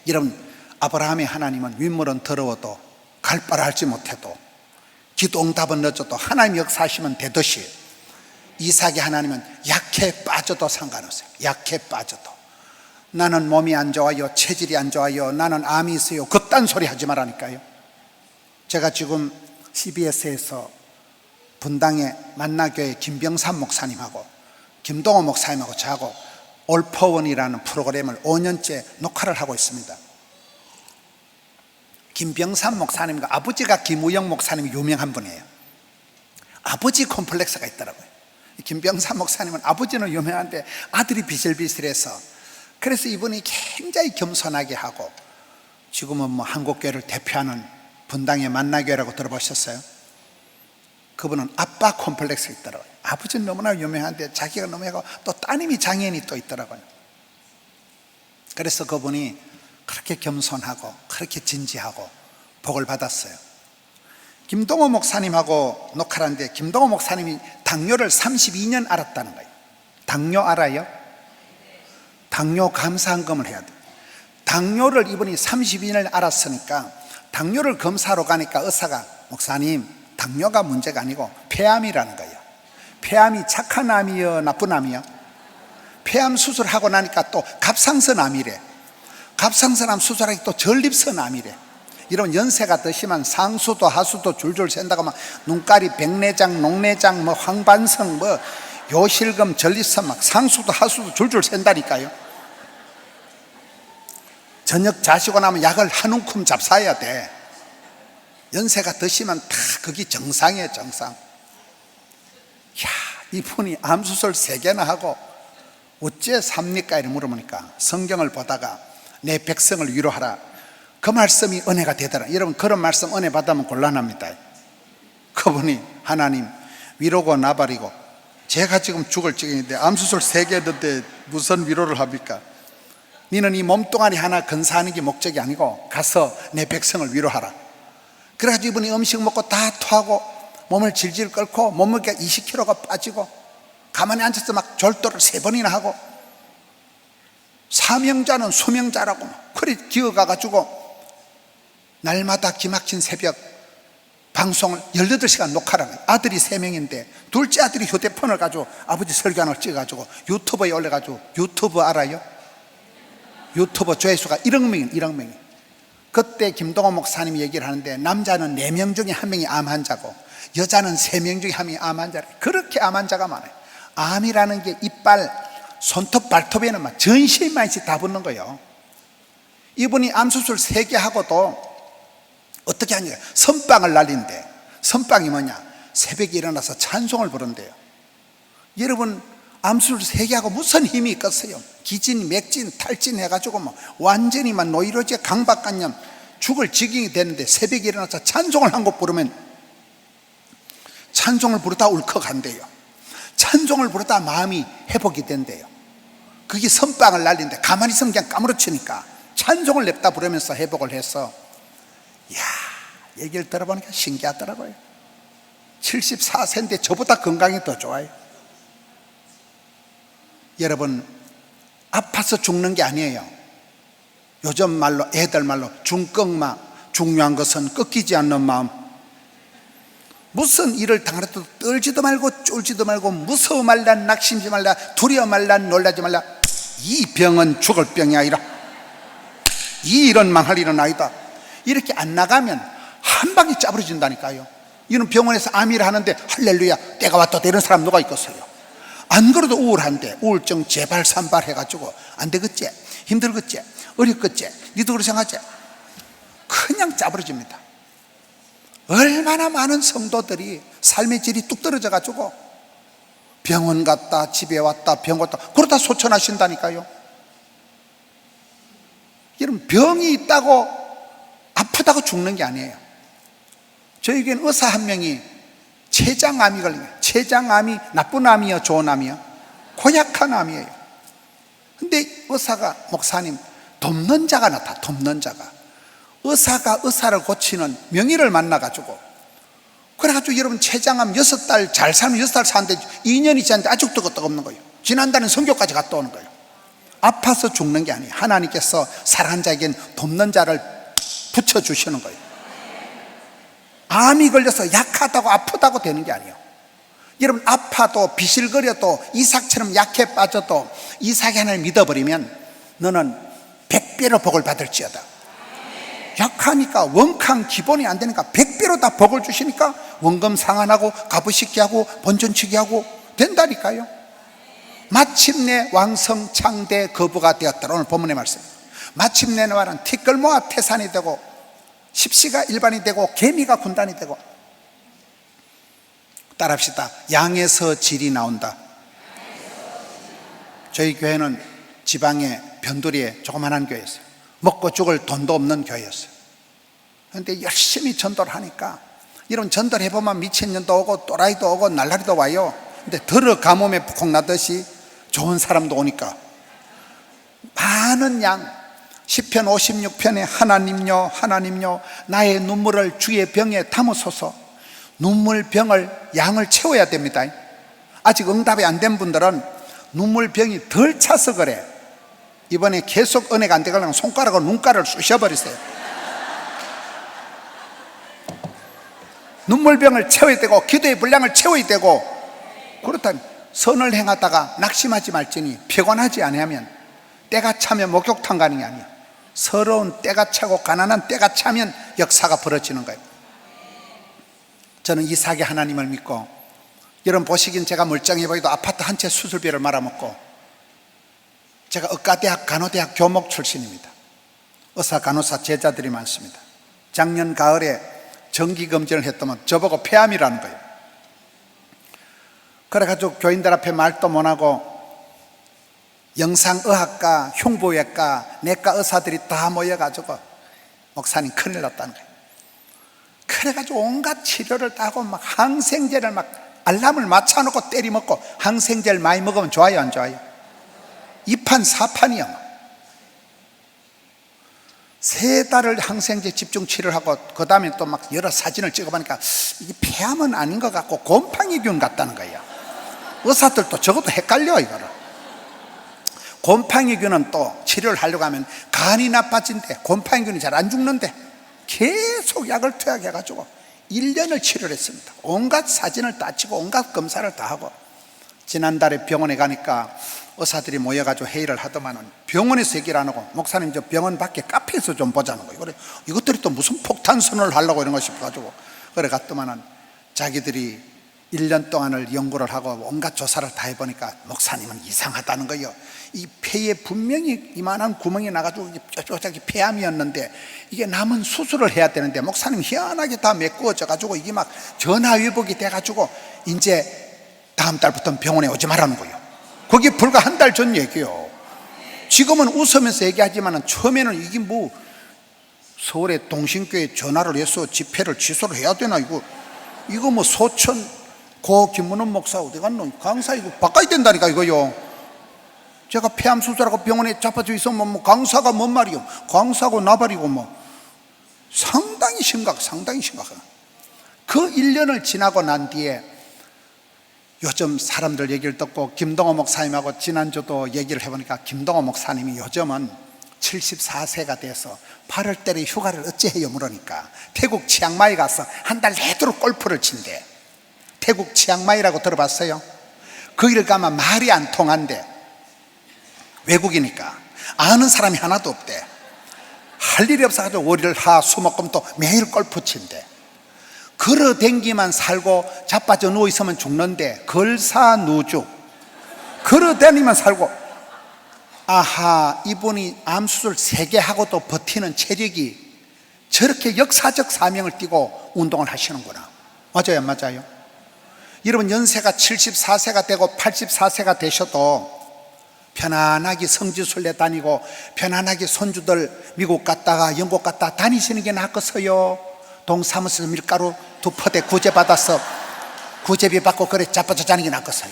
여러분, 아브라함의 하나님은 윗물은 더러워도 갈 바를 알지 못해도, 기도 응답은 늦어도 하나님 역사하시면 되듯이, 이삭의 하나님은 약해 빠져도 상관없어요. 약해 빠져도. 나는 몸이 안 좋아요, 체질이 안 좋아요, 나는 암이 있어요, 그딴 소리 하지 말라니까요. 제가 지금 CBS에서 분당의 만나교회 김병삼 목사님하고 김동호 목사님하고 저하고 올포원이라는 프로그램을 5년째 녹화를 하고 있습니다. 김병삼 목사님과 아버지가 김우영 목사님이 유명한 분이에요. 아버지 콤플렉스가 있더라고요. 김병삼 목사님은 아버지는 유명한데 아들이 비실비실해서, 그래서 이분이 굉장히 겸손하게 하고, 지금은 뭐 한국교회를 대표하는 분당의 만나교회라고 들어보셨어요? 그분은 아빠 콤플렉스가 있더라고요. 아버지는 너무나 유명한데 자기가 너무 하고, 또 따님이 장애인이 또 있더라고요. 그래서 그분이 그렇게 겸손하고 그렇게 진지하고 복을 받았어요. 김동호 목사님하고 녹화를 하는데, 김동호 목사님이 당뇨를 32년 알았다는 거예요. 당뇨 알아요? 당뇨 감사한금을 해야 돼요. 당뇨를 이분이 32년을 알았으니까 당뇨를 검사하러 가니까 의사가, 목사님 당뇨가 문제가 아니고 폐암이라는 거예요. 폐암이 착한 암이요 나쁜 암이요? 폐암 수술하고 나니까 또 갑상선암이래. 갑상선암 수술하기 또 전립선암이래. 이런 연세가 더 심한 상수도 하수도 줄줄 샌다고 막 눈가리, 백내장, 녹내장, 뭐 황반성, 뭐 요실금, 전립선, 막 상수도 하수도 줄줄 샌다니까요. 저녁 자시고 나면 약을 한 움큼 잡사야 돼. 연세가 더 심한 다 그게 정상이에요, 정상. 야, 이분이 암수술 3개나 하고 어째 삽니까? 이렇게 물어보니까 성경을 보다가 내 백성을 위로하라, 그 말씀이 은혜가 되더라. 여러분, 그런 말씀 은혜 받으면 곤란합니다. 그분이 하나님 위로고 나발이고, 제가 지금 죽을 지경인데 암수술 3개 했는데 무슨 위로를 합니까? 너는 이 몸뚱아리 하나 건사하는 게 목적이 아니고 가서 내 백성을 위로하라. 그래가지고 이분이 음식 먹고 다 토하고 몸을 질질 끓고 몸무게가 20kg가 빠지고 가만히 앉아서 막 절도를 3번이나 하고, 사명자는 수명자라고 그래 기어가가지고 날마다 기막힌 새벽 방송을 18시간 녹화를 해요. 아들이 3명인데 둘째 아들이 휴대폰을 가지고 아버지 설교하는 걸 찍어가지고 유튜브에 올려가지고, 유튜브 알아요? 유튜브 조회수가 1억 명이 1억 명이. 그때 김동호 목사님이 얘기를 하는데 남자는 4명 중에 1명이 암 환자고 여자는 3명 중에 1명이 암 환자래. 그렇게 암 환자가 많아요. 암이라는 게 이빨, 손톱, 발톱에는 막 전신만씩 다 붙는 거예요. 이분이 암수술 3개 하고도 어떻게 하냐, 선빵을 날린대. 선빵이 뭐냐, 새벽에 일어나서 찬송을 부른대요. 여러분, 암수술 3개 하고 무슨 힘이 있겠어요? 기진, 맥진, 탈진 해가지고 뭐 완전히 막 노이로제, 강박관념, 죽을 지경이 되는데 새벽에 일어나서 찬송을 한 곡 부르면 찬송을 부르다 울컥한대요. 찬송을 부르다 마음이 회복이 된대요. 그게 선빵을 날린대. 가만히 있으면 그냥 까무러치니까 찬송을 냅다 부르면서 회복을 해서, 이야, 얘기를 들어보니까 신기하더라고요. 74세인데 저보다 건강이 더 좋아요. 여러분, 아파서 죽는 게 아니에요. 요즘 말로, 애들 말로 중꺾마. 중요한 것은 꺾이지 않는 마음. 무슨 일을 당하더라도 떨지도 말고 쫄지도 말고 무서워 말라, 낙심지 말라, 두려워 말라, 놀라지 말라. 이 병은 죽을 병이 아니라 이 일은 망할 일은 아니다. 이렇게 안 나가면 한 방에 짜부러진다니까요. 이런 병원에서 암이라 하는데 할렐루야 때가 왔다 이런 사람 누가 있겠어요? 안 그래도 우울한데 우울증 재발산발 해가지고 안 되겠지, 힘들겠지, 어렵겠지, 니도 그렇게 생각하지? 그냥 짜부러집니다. 얼마나 많은 성도들이 삶의 질이 뚝 떨어져가지고 병원 갔다 집에 왔다 병 왔다 그러다 소천하신다니까요. 여러분, 병이 있다고 아프다고 죽는 게 아니에요. 저에겐 의사 한 명이 췌장암이 걸린 거예요. 췌장암이 나쁜 암이요, 좋은 암이요? 고약한 암이에요. 근데 의사가, 목사님, 돕는 자가 나타, 돕는 자가. 의사가 의사를 고치는 명의를 만나가지고, 그래가지고 여러분 췌장암 6달 잘 살면 6달 사는데 2년이 지났는데 아직도 끄떡 없는 거예요. 지난달엔 선교까지 갔다 오는 거예요. 아파서 죽는 게 아니에요. 하나님께서 사랑하는 자에겐 돕는 자를 붙여주시는 거예요. 암이 걸려서 약하다고 아프다고 되는 게 아니에요. 여러분, 아파도 비실거려도 이삭처럼 약해 빠져도 이삭이 하나를 믿어버리면 너는 100배로 복을 받을지어다. 약하니까 원칸 기본이 안 되니까 100배로 다 복을 주시니까 원금 상환하고 값으식기 하고 본전치기 하고 된다니까요. 마침내 왕성 창대 거부가 되었더라. 오늘 본문의 말씀. 마침내 너와는 티끌모아 태산이 되고 십시가 일반이 되고 개미가 군단이 되고. 따라합시다. 양에서 질이 나온다. 저희 교회는 지방의 변두리에 조그만한 교회였어요. 먹고 죽을 돈도 없는 교회였어요. 그런데 열심히 전도를 하니까, 이런 전도를 해보면 미친년도 오고 또라이도 오고 날라리도 와요. 근데 더러 가뭄에 푹 나듯이 좋은 사람도 오니까 많은 양, 시편 56편에 하나님요 하나님요 나의 눈물을 주의 병에 담으소서. 눈물병을 양을 채워야 됩니다. 아직 응답이 안 된 분들은 눈물병이 덜 차서 그래. 이번에 계속 은혜가 안 되려면 손가락으로 눈가를 쑤셔버리세요. 눈물병을 채워야 되고 기도의 분량을 채워야 되고, 그렇다면 선을 행하다가 낙심하지 말지니 피곤하지 아니하면 때가 차면 목욕탕 가는 게 아니에요. 서러운 때가 차고 가난한 때가 차면 역사가 벌어지는 거예요. 저는 이삭의 하나님을 믿고, 여러분 보시기엔 제가 멀쩡해 보이도 아파트 한 채 수술비를 말아먹고, 제가 의과대학 간호대학 교목 출신입니다. 의사 간호사 제자들이 많습니다. 작년 가을에 정기검진을 했더만 저보고 폐암이라는 거예요. 그래가지고 교인들 앞에 말도 못하고 영상의학과, 흉부외과, 내과 의사들이 다 모여가지고 목사님 큰일 났다는 거예요. 그래가지고 온갖 치료를 따고 막 항생제를 막 알람을 맞춰놓고 때리먹고, 항생제를 많이 먹으면 좋아요 안 좋아요? 2판 4판이요. 3달을 항생제 집중 치료를 하고 그 다음에 또 막 여러 사진을 찍어보니까 이게 폐암은 아닌 것 같고 곰팡이균 같다는 거예요. 의사들도 적어도 헷갈려. 이거를 곰팡이균은 또 치료를 하려고 하면 간이 나빠진대. 곰팡이균이 잘 안 죽는데 계속 약을 투약해가지고 1년을 치료를 했습니다. 온갖 사진을 다 찍고 온갖 검사를 다 하고, 지난달에 병원에 가니까 의사들이 모여가지고 회의를 하더만은 병원에서 얘기를 안 하고, 목사님 저 병원 밖에 카페에서 좀 보자는 거예요. 그래, 이것들이 또 무슨 폭탄선을 하려고 이런 거 싶어가지고 그래 갔더만은 자기들이 1년 동안을 연구를 하고 온갖 조사를 다 해보니까 목사님은 이상하다는 거예요. 이 폐에 분명히 이만한 구멍이 나가지고 뾰족하게 폐암이었는데 이게 남은 수술을 해야 되는데 목사님 희한하게 다 메꾸어져 가지고 이게 막 전화위복이 돼가지고 이제 다음 달부터는 병원에 오지 말라는 거예요. 그게 불과 한 달 전 얘기예요. 지금은 웃으면서 얘기하지만 처음에는 이게 뭐 서울의 동신교에 전화를 해서 집회를 취소를 해야 되나, 이거 뭐 소천 고 김문원 목사 어디 갔노? 강사 이거 바꿔야 된다니까 이거요. 제가 폐암 수술하고 병원에 잡아져 있으면 뭐 강사가 뭔 말이요? 강사고 나발이고 뭐 상당히 심각해. 그 1년을 지나고 난 뒤에 요즘 사람들 얘기를 듣고 김동호 목사님하고 지난주도 얘기를 해보니까 김동호 목사님이 요즘은 74세가 돼서 8월 달에 휴가를 어찌해요 물으니까 태국 치앙마이 가서 한 달 내도록 골프를 친대. 태국 치앙마이라고 들어봤어요? 거기를 가면 말이 안 통한대. 외국이니까 아는 사람이 하나도 없대. 할 일이 없어가지고 월요일 하 수목금 또 매일 골프 친대. 걸어 댕기만 살고 자빠져 누워있으면 죽는데 걸사누죽 걸어 다니면 살고, 아하, 이분이 암수술 3개 하고도 버티는 체력이 저렇게 역사적 사명을 띠고 운동을 하시는구나. 맞아요, 안 맞아요? 여러분 연세가 74세가 되고 84세가 되셔도 편안하게 성지순례 다니고 편안하게 손주들 미국 갔다가 영국 갔다 다니시는 게 낫겠어요? 동사무소 밀가루 2포대 구제 받아서 구제비 받고 그래 자빠져 자는 게 낫겠어요?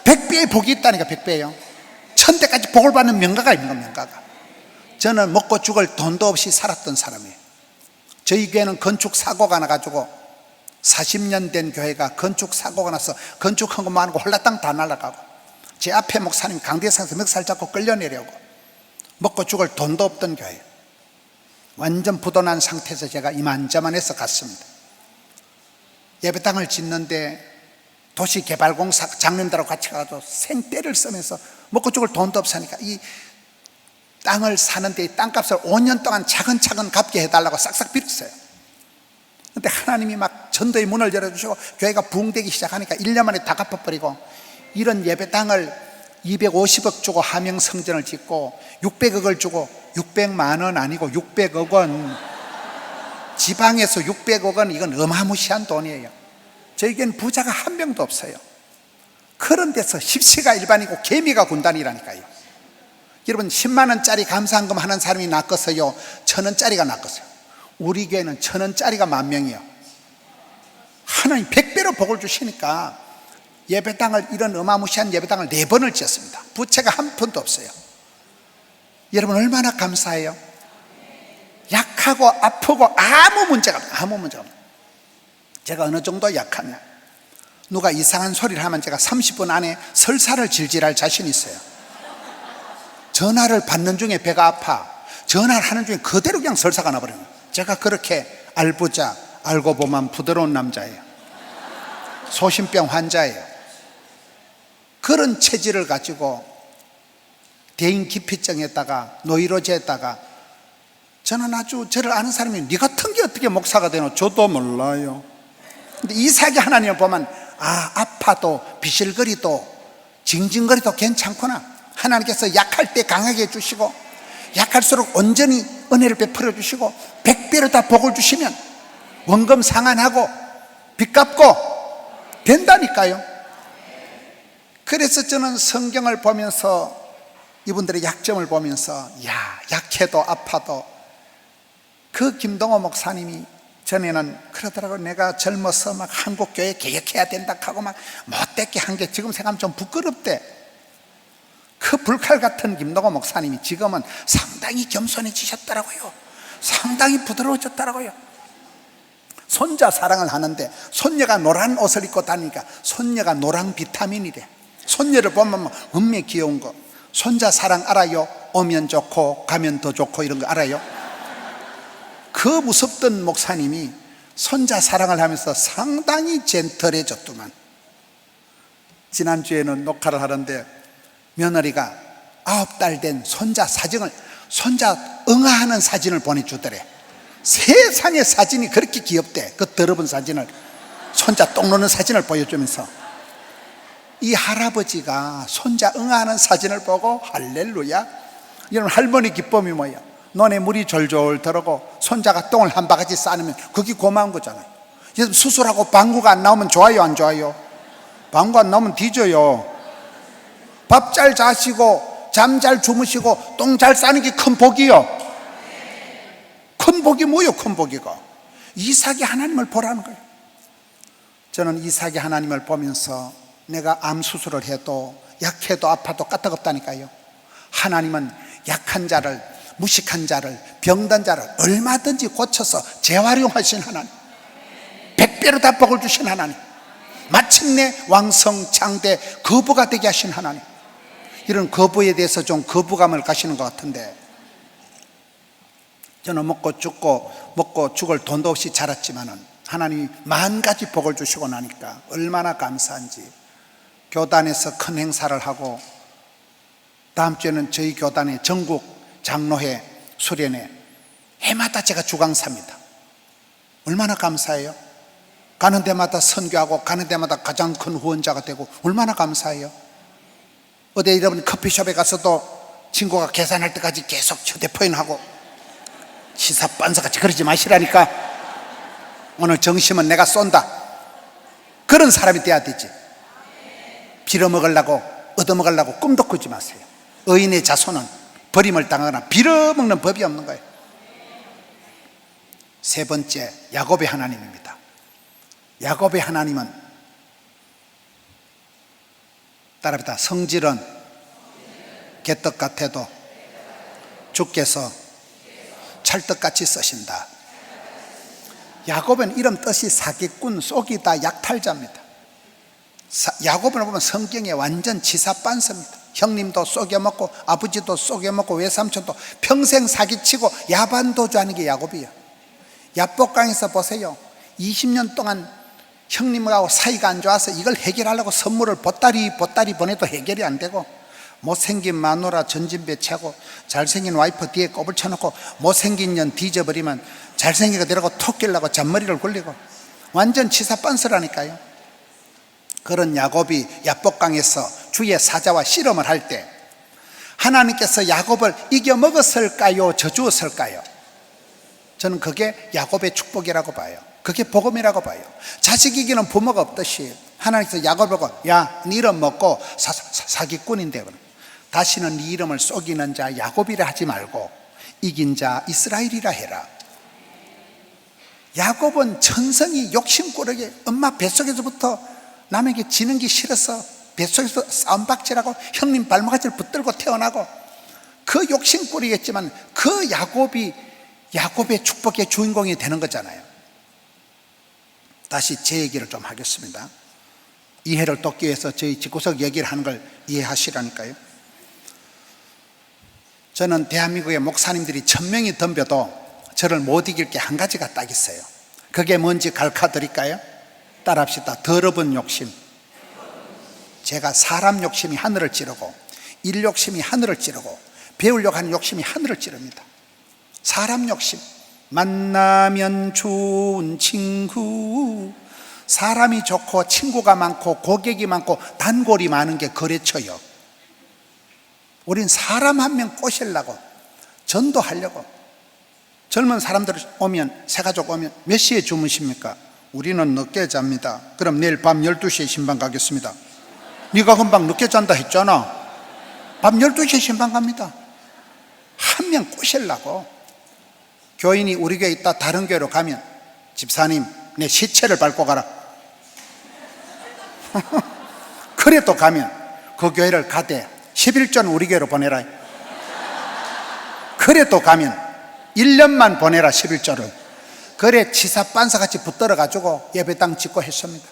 100배의 복이 있다니까. 100배요. 1000대까지 복을 받는 명가가 있는 겁니다. 명가가. 저는 먹고 죽을 돈도 없이 살았던 사람이에요. 저희 교회는 건축 사고가 나가지고 40년 된 교회가 건축 사고가 나서 건축한 것만 하고 홀라당 다 날아가고, 제 앞에 목사님 강대상에서 멱살 잡고 끌려내려고, 먹고 죽을 돈도 없던 교회, 완전 부도난 상태에서 제가 이만저만해서 갔습니다. 예배당을 짓는데 도시개발공사 장님들하고 같이 가서 생떼를 쓰면서 먹고 죽을 돈도 없으니까 이 땅을 사는데 이 땅값을 5년 동안 차근차근 갚게 해달라고 싹싹 빌었어요. 근데 하나님이 막 전도의 문을 열어주시고 교회가 부흥되기 시작하니까 1년 만에 다 갚아버리고, 이런 예배당을 250억 주고 하명성전을 짓고 600억을 주고, 600만 원 아니고 600억 원, 지방에서 600억 원, 이건 어마무시한 돈이에요. 저에겐 부자가 한 명도 없어요. 그런 데서 십시가 일반이고 개미가 군단이라니까요. 여러분 10만 원짜리 감사한금 하는 사람이 낫겠어요? 1000원짜리가 낫겠어요? 우리 교회는 1000원짜리가 10,000명이에요. 하나님 100배로 복을 주시니까 예배당을, 이런 어마무시한 예배당을 4번을 지었습니다. 부채가 한 푼도 없어요. 여러분 얼마나 감사해요? 약하고 아프고 아무 문제가 없어요. 제가 어느 정도 약하냐, 누가 이상한 소리를 하면 제가 30분 안에 설사를 질질할 자신이 있어요. 전화를 받는 중에 배가 아파, 전화를 하는 중에 그대로 그냥 설사가 나버려요. 제가 그렇게 알부자, 알고 보면 부드러운 남자예요. 소심병 환자예요. 그런 체질을 가지고 대인기피증에다가 노이로제에다가, 저는 아주 저를 아는 사람이 네 같은 게 어떻게 목사가 되노? 저도 몰라요. 근데 이삭이 하나님을 보면 아파도 비실거리도 징징거리도 괜찮구나. 하나님께서 약할 때 강하게 해주시고 약할수록 온전히 은혜를 베풀어 주시고 100배로 다 복을 주시면 원금 상환하고 빚 갚고 된다니까요. 그래서 저는 성경을 보면서 이분들의 약점을 보면서 약해도 아파도, 그 김동호 목사님이 전에는 그러더라고요. 내가 젊어서 막 한국교회 개혁해야 된다 하고 막 못되게 한 게 지금 생각하면 좀 부끄럽대. 그 불칼 같은 김동호 목사님이 지금은 상당히 겸손해지셨더라고요. 상당히 부드러워졌더라고요. 손자 사랑을 하는데 손녀가 노란 옷을 입고 다니니까 손녀가 노랑 비타민이래. 손녀를 보면 엄매 귀여운 거. 손자 사랑 알아요? 오면 좋고 가면 더 좋고 이런 거 알아요? 그 무섭던 목사님이 손자 사랑을 하면서 상당히 젠틀해졌더만. 지난주에는 녹화를 하는데 며느리가 9달 된 손자 사진을, 손자 응아하는 사진을 보내주더래. 세상에 사진이 그렇게 귀엽대. 그 더러운 사진을, 손자 똥 누는 사진을 보여주면서 이 할아버지가 손자 응아하는 사진을 보고 할렐루야. 여러분, 할머니 기쁨이 뭐야? 눈에 물이 졸졸 들어오고 손자가 똥을 한 바가지 싸놓으면 그게 고마운 거잖아요. 여러분, 수술하고 방구가 안 나오면 좋아요, 안 좋아요? 방구 안 나오면 뒤져요. 밥 잘 자시고 잠 잘 주무시고 똥 잘 싸는 게 큰 복이요. 큰 복이 뭐요? 큰 복이가 이삭이 하나님을 보라는 거예요. 저는 이삭이 하나님을 보면서 내가 암 수술을 해도 약해도 아파도 까딱없다니까요. 하나님은 약한 자를, 무식한 자를, 병든 자를 얼마든지 고쳐서 재활용하신 하나님, 100배로 다 복을 주신 하나님, 마침내 왕성장대 거부가 되게 하신 하나님. 이런 거부에 대해서 좀 거부감을 가시는 것 같은데, 저는 먹고 죽을 돈도 없이 자랐지만은 하나님이 10,000가지 복을 주시고 나니까 얼마나 감사한지. 교단에서 큰 행사를 하고 다음 주에는 저희 교단의 전국 장로회 수련회, 해마다 제가 주강사입니다. 얼마나 감사해요. 가는 데마다 선교하고 가는 데마다 가장 큰 후원자가 되고 얼마나 감사해요. 어디 여러분 커피숍에 가서도 친구가 계산할 때까지 계속 휴대폰하고 시사반사같이 그러지 마시라니까. 오늘 정심은 내가 쏜다. 그런 사람이 돼야 되지. 빌어먹으려고 얻어먹으려고 꿈도 꾸지 마세요. 의인의 자손은 버림을 당하거나 빌어먹는 법이 없는 거예요. 세 번째, 야곱의 하나님입니다. 야곱의 하나님은 따라합니다. 성질은 개떡 같아도 주께서 찰떡같이 쓰신다. 야곱은 이름 뜻이 사기꾼, 속이다, 약탈자입니다. 야곱을 보면 성경에 완전 지사반서입니다. 형님도 속여먹고 아버지도 속여먹고 외삼촌도 평생 사기치고 야반도주하는 게 야곱이에요. 야복강에서 보세요. 20년 동안 형님하고 사이가 안 좋아서 이걸 해결하려고 선물을 보따리 보내도 해결이 안 되고, 못생긴 마누라 전진배 차고 잘생긴 와이프 뒤에 꼽을 쳐놓고 못생긴 년 뒤져버리면 잘생긴 거 데리고 톡 끼려고 잔머리를 굴리고, 완전 치사반스라니까요. 그런 야곱이 야복강에서 주의 사자와 씨름을 할 때 하나님께서 야곱을 이겨먹었을까요? 저주었을까요? 저는 그게 야곱의 축복이라고 봐요. 그게 복음이라고 봐요. 자식 이기는 부모가 없듯이 하나님께서 야곱을 보고, 야, 네 이름 먹고 사기꾼인데 다시는 네 이름을 속이는 자 야곱이라 하지 말고 이긴 자 이스라엘이라 해라. 야곱은 천성이 욕심꾸러기, 엄마 뱃속에서부터 남에게 지는 게 싫어서 뱃속에서 싸움박질하고 형님 발목까지를 붙들고 태어나고, 그 욕심꾸러기겠지만 그 야곱이 야곱의 축복의 주인공이 되는 거잖아요. 다시 제 얘기를 좀 하겠습니다. 이해를 돕기 위해서 저희 집구석 얘기를 하는 걸 이해하시라니까요. 저는 대한민국의 목사님들이 1000명이 덤벼도 저를 못 이길 게 한 가지가 딱 있어요. 그게 뭔지 가르쳐드릴까요? 따라합시다. 더러운 욕심. 제가 사람 욕심이 하늘을 찌르고 일 욕심이 하늘을 찌르고 배우려고 하는 욕심이 하늘을 찌릅니다. 사람 욕심. 만나면 좋은 친구, 사람이 좋고 친구가 많고 고객이 많고 단골이 많은 게 거래처요. 우린 사람 한 명 꼬시려고, 전도하려고. 젊은 사람들 오면, 새가족 오면 몇 시에 주무십니까? 우리는 늦게 잡니다. 그럼 내일 밤 12시에 신방 가겠습니다. 네가 금방 늦게 잔다 했잖아. 밤 12시에 신방 갑니다. 한 명 꼬시려고. 교인이 우리 교회에 있다 다른 교회로 가면, 집사님 내 시체를 밟고 가라. 그래 또 가면 그 교회를 가되 11조는 우리 교회로 보내라. 그래 또 가면 1년만 보내라 11조를. 그래 지사반사같이 붙들어 가지고 예배당 짓고 했습니다.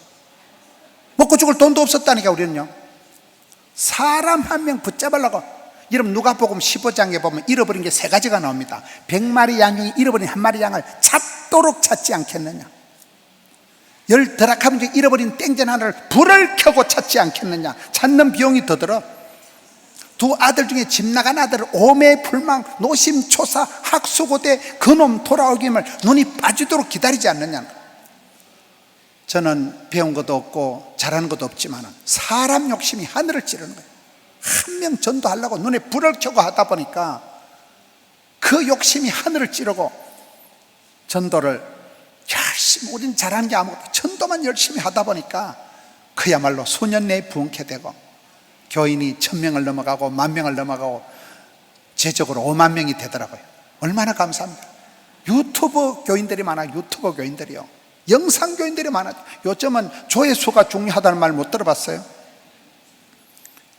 먹고 죽을 돈도 없었다니까. 우리는요, 사람 한 명 붙잡으려고. 여러분 누가복음 15장에 보면 잃어버린 게 3가지가 나옵니다. 100마리 양 중에 잃어버린 1마리 양을 찾도록 찾지 않겠느냐. 열 더락하면 이제 잃어버린 땡전 하나를 불을 켜고 찾지 않겠느냐. 찾는 비용이 더 들어. 두 아들 중에 집 나간 아들을 오매불망 노심초사 학수고대 그놈 돌아오기를 눈이 빠지도록 기다리지 않느냐. 저는 배운 것도 없고 잘하는 것도 없지만 사람 욕심이 하늘을 찌르는 거예요. 한 명 전도하려고 눈에 불을 켜고 하다 보니까 그 욕심이 하늘을 찌르고 전도를 열심히, 우린 잘하는 게 아무것도, 전도만 열심히 하다 보니까 그야말로 수년 내에 부흥케 되고 교인이 1000명을 넘어가고 10,000명을 넘어가고 제적으로 5만 명이 되더라고요. 얼마나 감사합니다. 유튜브 교인들이 많아요. 유튜브 교인들이요. 영상 교인들이 많아요. 요즘은 조회수가 중요하다는 말 못 들어봤어요?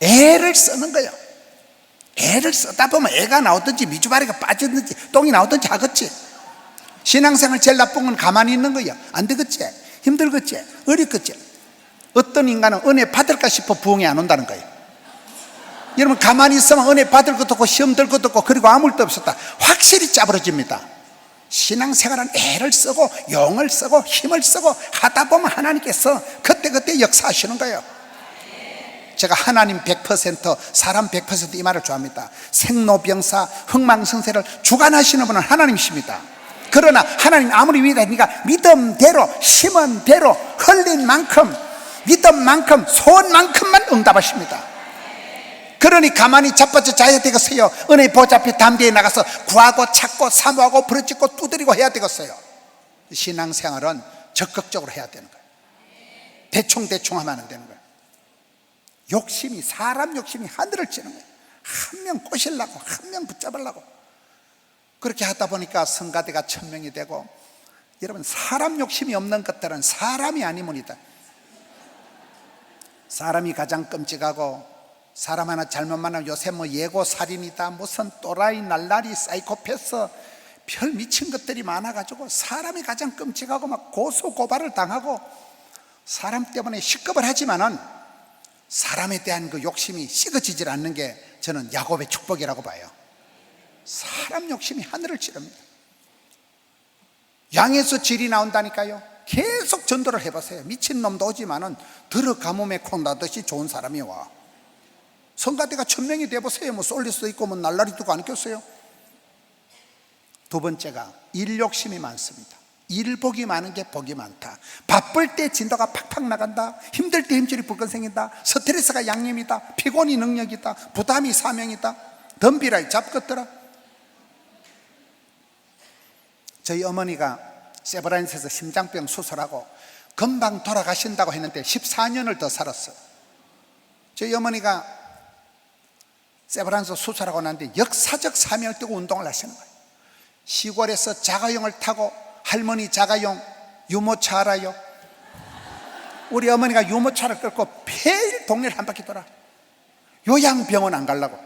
애를 쓰는 거예요. 애를 쓰다 보면 애가 나오든지 미주바리가 빠지든지 똥이 나오든지 하겠지. 신앙생활 제일 나쁜 건 가만히 있는 거야. 안 되겠지? 힘들겠지? 어렵겠지? 어떤 인간은 은혜 받을까 싶어 부흥이 안 온다는 거예요. 여러분, 가만히 있으면 은혜 받을 것도 없고 시험 들 것도 없고 그리고 아무 일도 없었다. 확실히 짜부러집니다. 신앙생활은 애를 쓰고 용을 쓰고 힘을 쓰고 하다 보면 하나님께서 그때그때 역사하시는 거예요. 제가 하나님 100%, 사람 100% 이 말을 좋아합니다. 생로병사, 흥망성쇠를 주관하시는 분은 하나님이십니다. 그러나 하나님 아무리 위대하니까 믿음대로, 심은대로, 흘린 만큼, 믿음만큼, 소원만큼만 응답하십니다. 그러니 가만히 자빠져 자야 되겠어요? 은혜 보좌 앞에 담대히 나가서 구하고 찾고 사모하고 부르짖고 두드리고 해야 되겠어요? 신앙생활은 적극적으로 해야 되는 거예요. 대충 하면 안 되는 거예요. 욕심이, 사람 욕심이 하늘을 찌는 거예요. 한 명 꼬시려고, 한 명 붙잡으려고. 그렇게 하다 보니까 성가대가 1000명이 되고, 여러분, 사람 욕심이 없는 것들은 사람이 아니문이다. 사람이 가장 끔찍하고, 사람 하나 잘못 만나면 요새 뭐 예고 살인이다, 무슨 또라이, 날라리, 사이코패스, 별 미친 것들이 많아가지고 사람이 가장 끔찍하고 막 고소 고발을 당하고 사람 때문에 시급을 하지만은 사람에 대한 그 욕심이 식어지질 않는 게 저는 야곱의 축복이라고 봐요. 사람 욕심이 하늘을 찌릅니다. 양에서 질이 나온다니까요. 계속 전도를 해보세요. 미친놈도 오지만은 들어 가뭄에 콩 나듯이 좋은 사람이 와. 성가대가 1000명이 돼보세요. 뭐 쏠릴 수도 있고 뭐 날라리 두고 안 꼈어요. 두 번째가 일 욕심이 많습니다. 일 복이 많은 게 복이 많다. 바쁠 때 진도가 팍팍 나간다. 힘들 때 힘줄이 불끈 생긴다. 스트레스가 양념이다. 피곤이 능력이다. 부담이 사명이다. 덤비라 잡것더라. 저희 어머니가 세브란스에서 심장병 수술하고 금방 돌아가신다고 했는데 14년을 더 살았어요. 저희 어머니가 세브란스 수술하고 났는데 역사적 사명을 띠고 운동을 하시는 거예요. 시골에서 자가용을 타고, 할머니 자가용 유모차 알아요? 우리 어머니가 유모차를 끌고 매일 동네를 한 바퀴 돌아. 요양병원 안 가려고.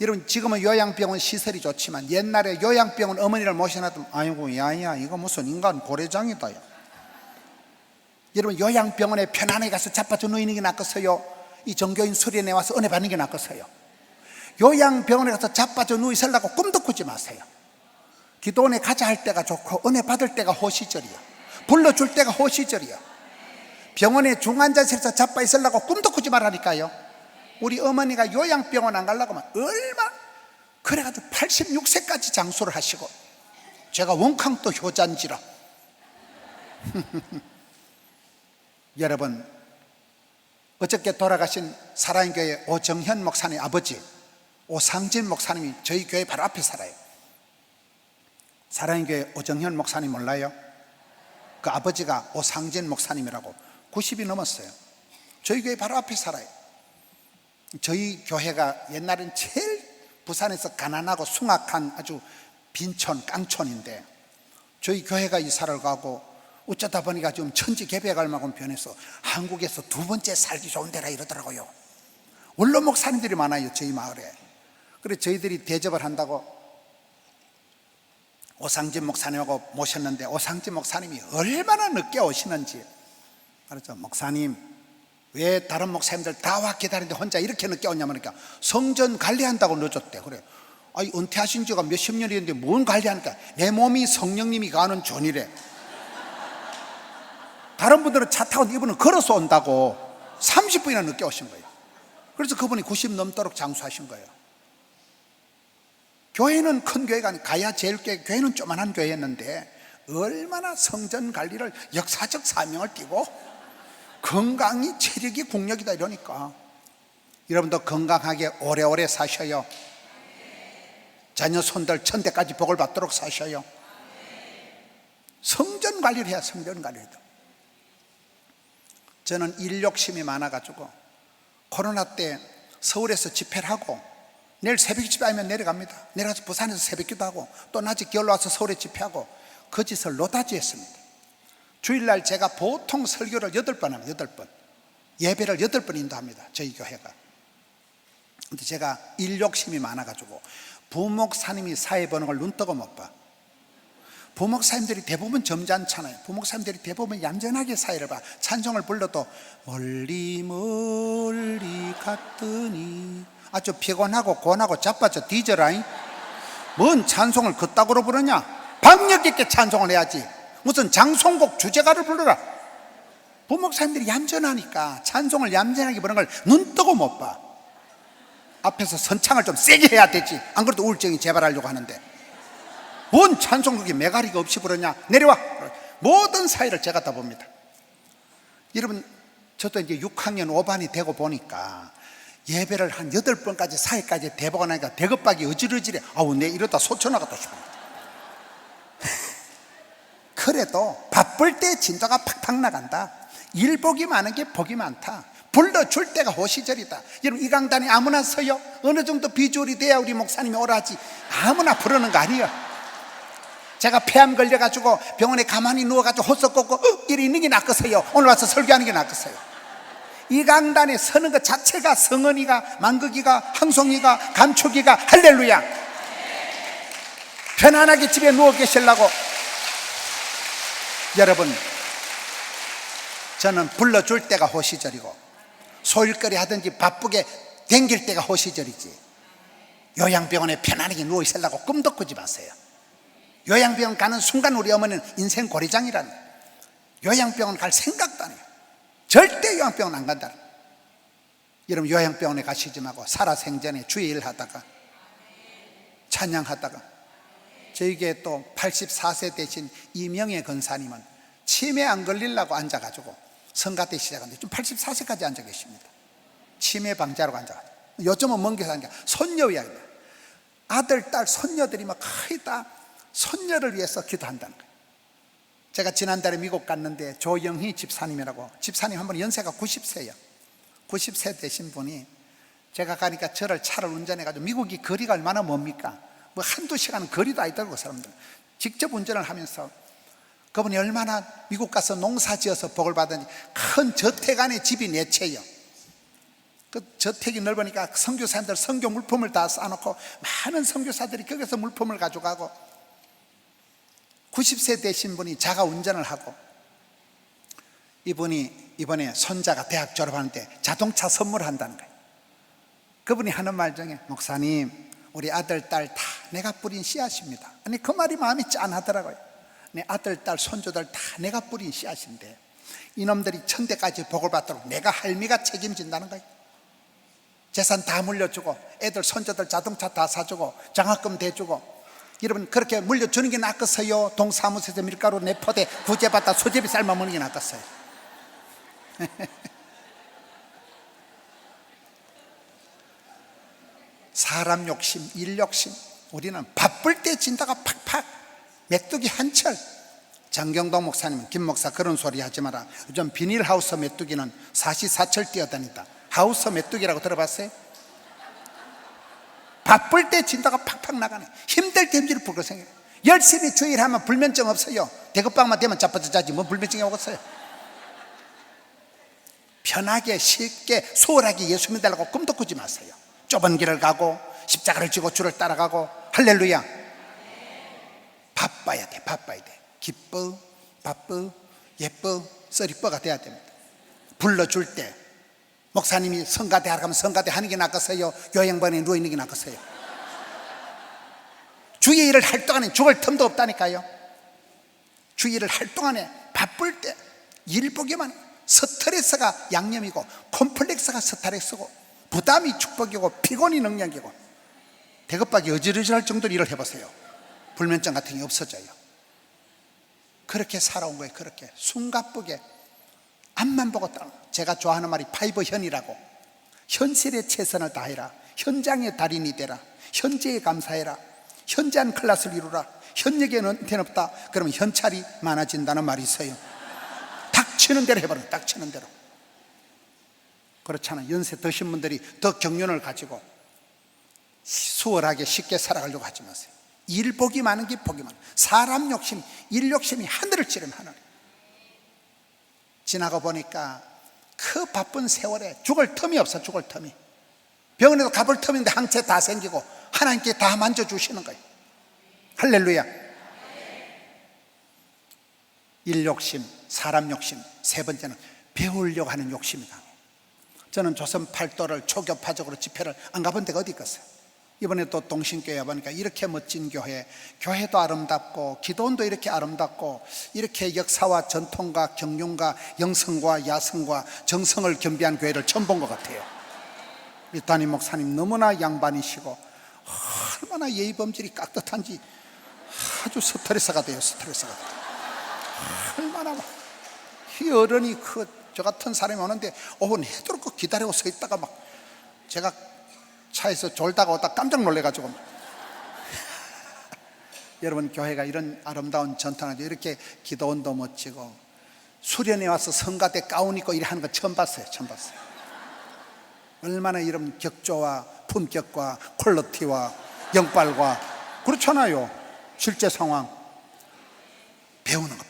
여러분, 지금은 요양병원 시설이 좋지만 옛날에 요양병원 어머니를 모셔놔도 아이고 야야 이거 무슨 인간 고래장이다. 여러분, 요양병원에 편안하게 가서 자빠져 누이는 게 낫겠어요? 이 종교인 수련회 와서 은혜 받는 게 낫겠어요? 요양병원에 가서 자빠져 누이 살라고 꿈도 꾸지 마세요. 기도원에 가자 할 때가 좋고 은혜 받을 때가 호시절이야. 불러줄 때가 호시절이야. 병원에 중환자실에서 자빠 있으려고 꿈도 꾸지 말라니까요. 우리 어머니가 요양병원 안 가려고 하면 얼마나, 그래가지고 86세까지 장수를 하시고, 제가 원캉 또 효잔지라. 여러분, 어저께 돌아가신 사랑교회 오정현 목사님 아버지 오상진 목사님이 저희 교회 바로 앞에 살아요. 사랑교회 오정현 목사님 몰라요? 그 아버지가 오상진 목사님이라고 90이 넘었어요. 저희 교회 바로 앞에 살아요. 저희 교회가 옛날엔 제일 부산에서 가난하고 숭악한 아주 빈촌, 깡촌인데 저희 교회가 이사를 가고 어쩌다 보니까 좀 천지개벽할 만큼 변해서 한국에서 두 번째 살기 좋은 데라 이러더라고요. 원로 목사님들이 많아요, 저희 마을에. 그래서 저희들이 대접을 한다고 오상진 목사님하고 모셨는데, 오상진 목사님이 얼마나 늦게 오시는지. 그렇죠. 목사님, 왜 다른 목사님들 다 와 기다리는데 혼자 이렇게 늦게 오냐면, 그러니까 성전 관리한다고 늦었대. 그래. 아니, 은퇴하신 지가 몇십 년이 됐는데 뭔 관리하니까, 내 몸이 성령님이 가는 존이래. 다른 분들은 차 타고 이분은 걸어서 온다고 30분이나 늦게 오신 거예요. 그래서 그분이 90 넘도록 장수하신 거예요. 교회는 큰 교회가 아니고 가야 제일 교회는 조만한 교회였는데 얼마나 성전 관리를 역사적 사명을 띠고 건강이 체력이 국력이다 이러니까 여러분도 건강하게 오래오래 사셔요. 자녀 손들 천대까지 복을 받도록 사셔요. 성전 관리를 해야 성전 관리를 해야. 저는 일 욕심이 많아가지고 코로나 때 서울에서 집회를 하고 내일 새벽 집회하면 내려갑니다. 내려가서 부산에서 새벽기도 하고 또 낮에 겨울로 와서 서울에 집회하고 그 짓을 노다지 했습니다. 주일날 제가 보통 설교를 8번 합니다. 8번 예배를 8번 인도합니다. 저희 교회가. 근데 제가 일 욕심이 많아가지고 부목사님이 사회 보는 걸 눈뜨고 못 봐. 부목사님들이 대부분 점잖잖아요. 부목사님들이 대부분 얌전하게 사회를 봐. 찬송을 불러도 멀리 멀리 갔더니 아주 피곤하고 고나고 자빠져 뒤져라잉. 뭔 찬송을 그따구로 부르냐? 박력 있게 찬송을 해야지. 무슨 장송곡 주제가를 부르라. 부목사님들이 얌전하니까 찬송을 얌전하게 부르는 걸 눈뜨고 못 봐. 앞에서 선창을 좀 세게 해야 되지. 안 그래도 우울증이 재발하려고 하는데 뭔 찬송곡이 메가리가 없이 부르냐? 내려와. 모든 사회를 제가 다 봅니다. 여러분 저도 이제 6학년 5반이 되고 보니까 예배를 한 8번까지 사회까지 대보고 나니까 대급박이 어지러지래. 아우 내 이러다 소천하겠다 싶어요. 그래도 바쁠 때 진도가 팍팍 나간다. 일복이 많은 게 복이 많다. 불러줄 때가 호시절이다. 여러분 이 강단에 아무나 서요? 어느 정도 비주얼이 돼야 우리 목사님이 오라지. 아무나 부르는 거 아니에요. 제가 폐암 걸려가지고 병원에 가만히 누워가지고 호석 꽂고 이리 있는 게 낫겠어요? 오늘 와서 설교하는 게 낫겠어요? 이 강단에 서는 것 자체가 성은이가 만극이가 항송이가 감촉이가 할렐루야. 편안하게 집에 누워 계시려고. 여러분 저는 불러줄 때가 호시절이고 소일거리 하든지 바쁘게 댕길 때가 호시절이지. 요양병원에 편안하게 누워 있으려고 꿈도 꾸지 마세요. 요양병원 가는 순간 우리 어머니는 인생 고리장이라는 거예요. 요양병원 갈 생각도 안 해요. 절대 요양병원 안 간다. 여러분 요양병원에 가시지 말고 살아생전에 주일 하다가 찬양하다가 저에게 또 84세 되신 이명애 권사님은 치매 안 걸리려고 앉아가지고 성가 때 시작하는데 좀 84세까지 앉아 계십니다. 치매 방지하러 앉아가지고 요즘은 먼 길에서 앉아 손녀 이야기입니다. 아들, 딸, 손녀들이 막 거의 다 손녀를 위해서 기도한다는 거예요. 제가 지난달에 미국 갔는데 조영희 집사님이라고, 집사님 한 분 연세가 90세예요 90세 되신 분이 제가 가니까 저를 차를 운전해가지고, 미국이 거리가 얼마나 멉니까? 뭐 한두 시간은 거리도 아니더라고. 사람들 직접 운전을 하면서 그분이 얼마나 미국 가서 농사 지어서 복을 받은지, 큰 저택 안에 집이 4채예요 그 저택이 넓으니까 선교사님들 선교 물품을 다 쌓아놓고 많은 선교사들이 거기서 물품을 가져가고, 90세 되신 분이 자가 운전을 하고, 이분이 이번에 손자가 대학 졸업하는데 자동차 선물한다는 거예요. 그분이 하는 말 중에, 목사님 우리 아들 딸 다 내가 뿌린 씨앗입니다. 아니 그 말이 마음이 짠하더라고요. 내 아들 딸 손주들 다 내가 뿌린 씨앗인데 이놈들이 천대까지 복을 받도록 내가 할미가 책임진다는 거예요. 재산 다 물려주고 애들 손주들 자동차 다 사주고 장학금 대주고. 여러분 그렇게 물려주는 게 낫겠어요? 동사무소에서 밀가루 내포대 구제받다 수제비 삶아 먹는 게 낫겠어요? 사람 욕심, 일 욕심. 우리는 바쁠 때 진다가 팍팍 메뚜기 한철. 장경동 목사님, 김 목사 그런 소리 하지 마라. 요즘 비닐하우스 메뚜기는 사시사철 뛰어다닌다. 하우스 메뚜기라고 들어봤어요? 바쁠 때 진다가 팍팍 나가네. 힘들 때 힘들을 불고 생겨요. 열심히 주일하면 불면증 없어요. 대급방만 되면 자빠져 자지 뭐 불면증이 오겠어요. 편하게 쉽게 수월하게 예수 믿으려고 꿈도 꾸지 마세요. 좁은 길을 가고 십자가를 지고 주를 따라가고. 할렐루야. 바빠야 돼. 바빠야 돼. 기뻐 바빠 예뻐 썰이뻐가 돼야 됩니다. 불러줄 때 목사님이 성가대 하러 가면 성가대 하는 게 낫겠어요? 요양반에 누워있는 게 낫겠어요? 주의 일을 할 동안에 죽을 틈도 없다니까요. 주의 일을 할 동안에 바쁠 때 일 보기만, 스트레스가 양념이고 콤플렉스가 스트레스고 부담이 축복이고 피곤이 능력이고 대급박이 어지러지할 정도로 일을 해보세요. 불면증 같은 게 없어져요. 그렇게 살아온 거예요. 그렇게 숨가쁘게 앞만 보고 따라. 제가 좋아하는 말이 파이브현이라고. 현실에 최선을 다해라. 현장의 달인이 되라. 현재에 감사해라. 현재한 클래스를 이루라. 현역에는 은퇴는 없다. 그러면 현찰이 많아진다는 말이 있어요. 닥치는 대로 해버려. 닥치는 대로. 그렇잖아요. 연세 드신 분들이 더 경륜을 가지고 수월하게 쉽게 살아가려고 하지 마세요. 일 복이 많은 게 복이 많아요. 사람 욕심, 일 욕심이 하늘을 찌르면 하늘. 지나가 보니까 그 바쁜 세월에 죽을 틈이 없어. 죽을 틈이. 병원에도 가볼 틈인데 한 채 다 생기고 하나님께 다 만져주시는 거예요. 할렐루야. 일 욕심, 사람 욕심. 세 번째는 배우려고 하는 욕심이 강해요. 저는 조선 팔도를 초교파적으로 집회를 안 가본 데가 어디 있겠어요. 이번에 또 동신교회 보니까 이렇게 멋진 교회, 교회도 아름답고 기도원도 이렇게 아름답고 이렇게 역사와 전통과 경륜과 영성과 야성과 정성을 겸비한 교회를 처음 본 것 같아요. 우리 담임 목사님 너무나 양반이시고 얼마나 예의 범절이 깍듯한지 아주 스트레스가 돼요. 스트레스가 돼요. 얼마나 이 어른이 저 같은 사람이 오는데 오후 내도록 기다리고 서 있다가 막 제가 차에서 졸다가 오다 깜짝 놀래가지고 여러분, 교회가 이런 아름다운 전통하죠. 이렇게 기도원도 멋지고 수련회 와서 성가대 가운 입고 이래 하는 거 처음 봤어요. 처음 봤어요. 얼마나 이런 격조와 품격과 퀄리티와 영빨과 그렇잖아요. 실제 상황 배우는 거.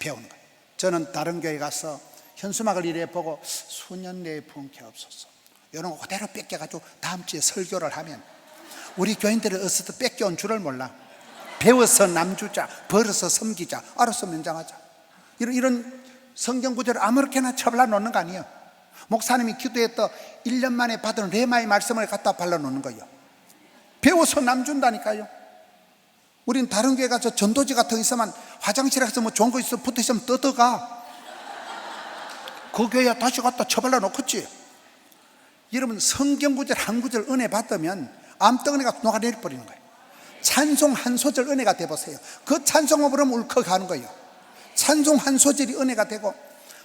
저는 다른 교회 가서 현수막을 이래 보고 수년 내에 부흥케 없었어. 이런 거 그대로 뺏겨가지고 다음 주에 설교를 하면 우리 교인들은 어디서 뺏겨온 줄을 몰라. 배워서 남주자, 벌어서 섬기자, 알아서 면장하자. 이런 성경 구절을 아무렇게나 쳐발라 놓는 거 아니에요. 목사님이 기도했던 1년 만에 받은 레마의 말씀을 갖다 발라 놓는 거예요. 배워서 남준다니까요. 우린 다른 교회 가서 전도지 같은 거 있으면 화장실에 가서 뭐 좋은 거 있어 붙으시면 뜯어가. 그 교회야 다시 갖다 쳐발라 놓겠지. 여러분, 성경 구절 한 구절 은혜 받으면 암덩어리가 녹아내려 버리는 거예요. 찬송 한 소절 은혜가 돼보세요. 그 찬송을 부르면 울컥하는 거예요. 찬송 한 소절이 은혜가 되고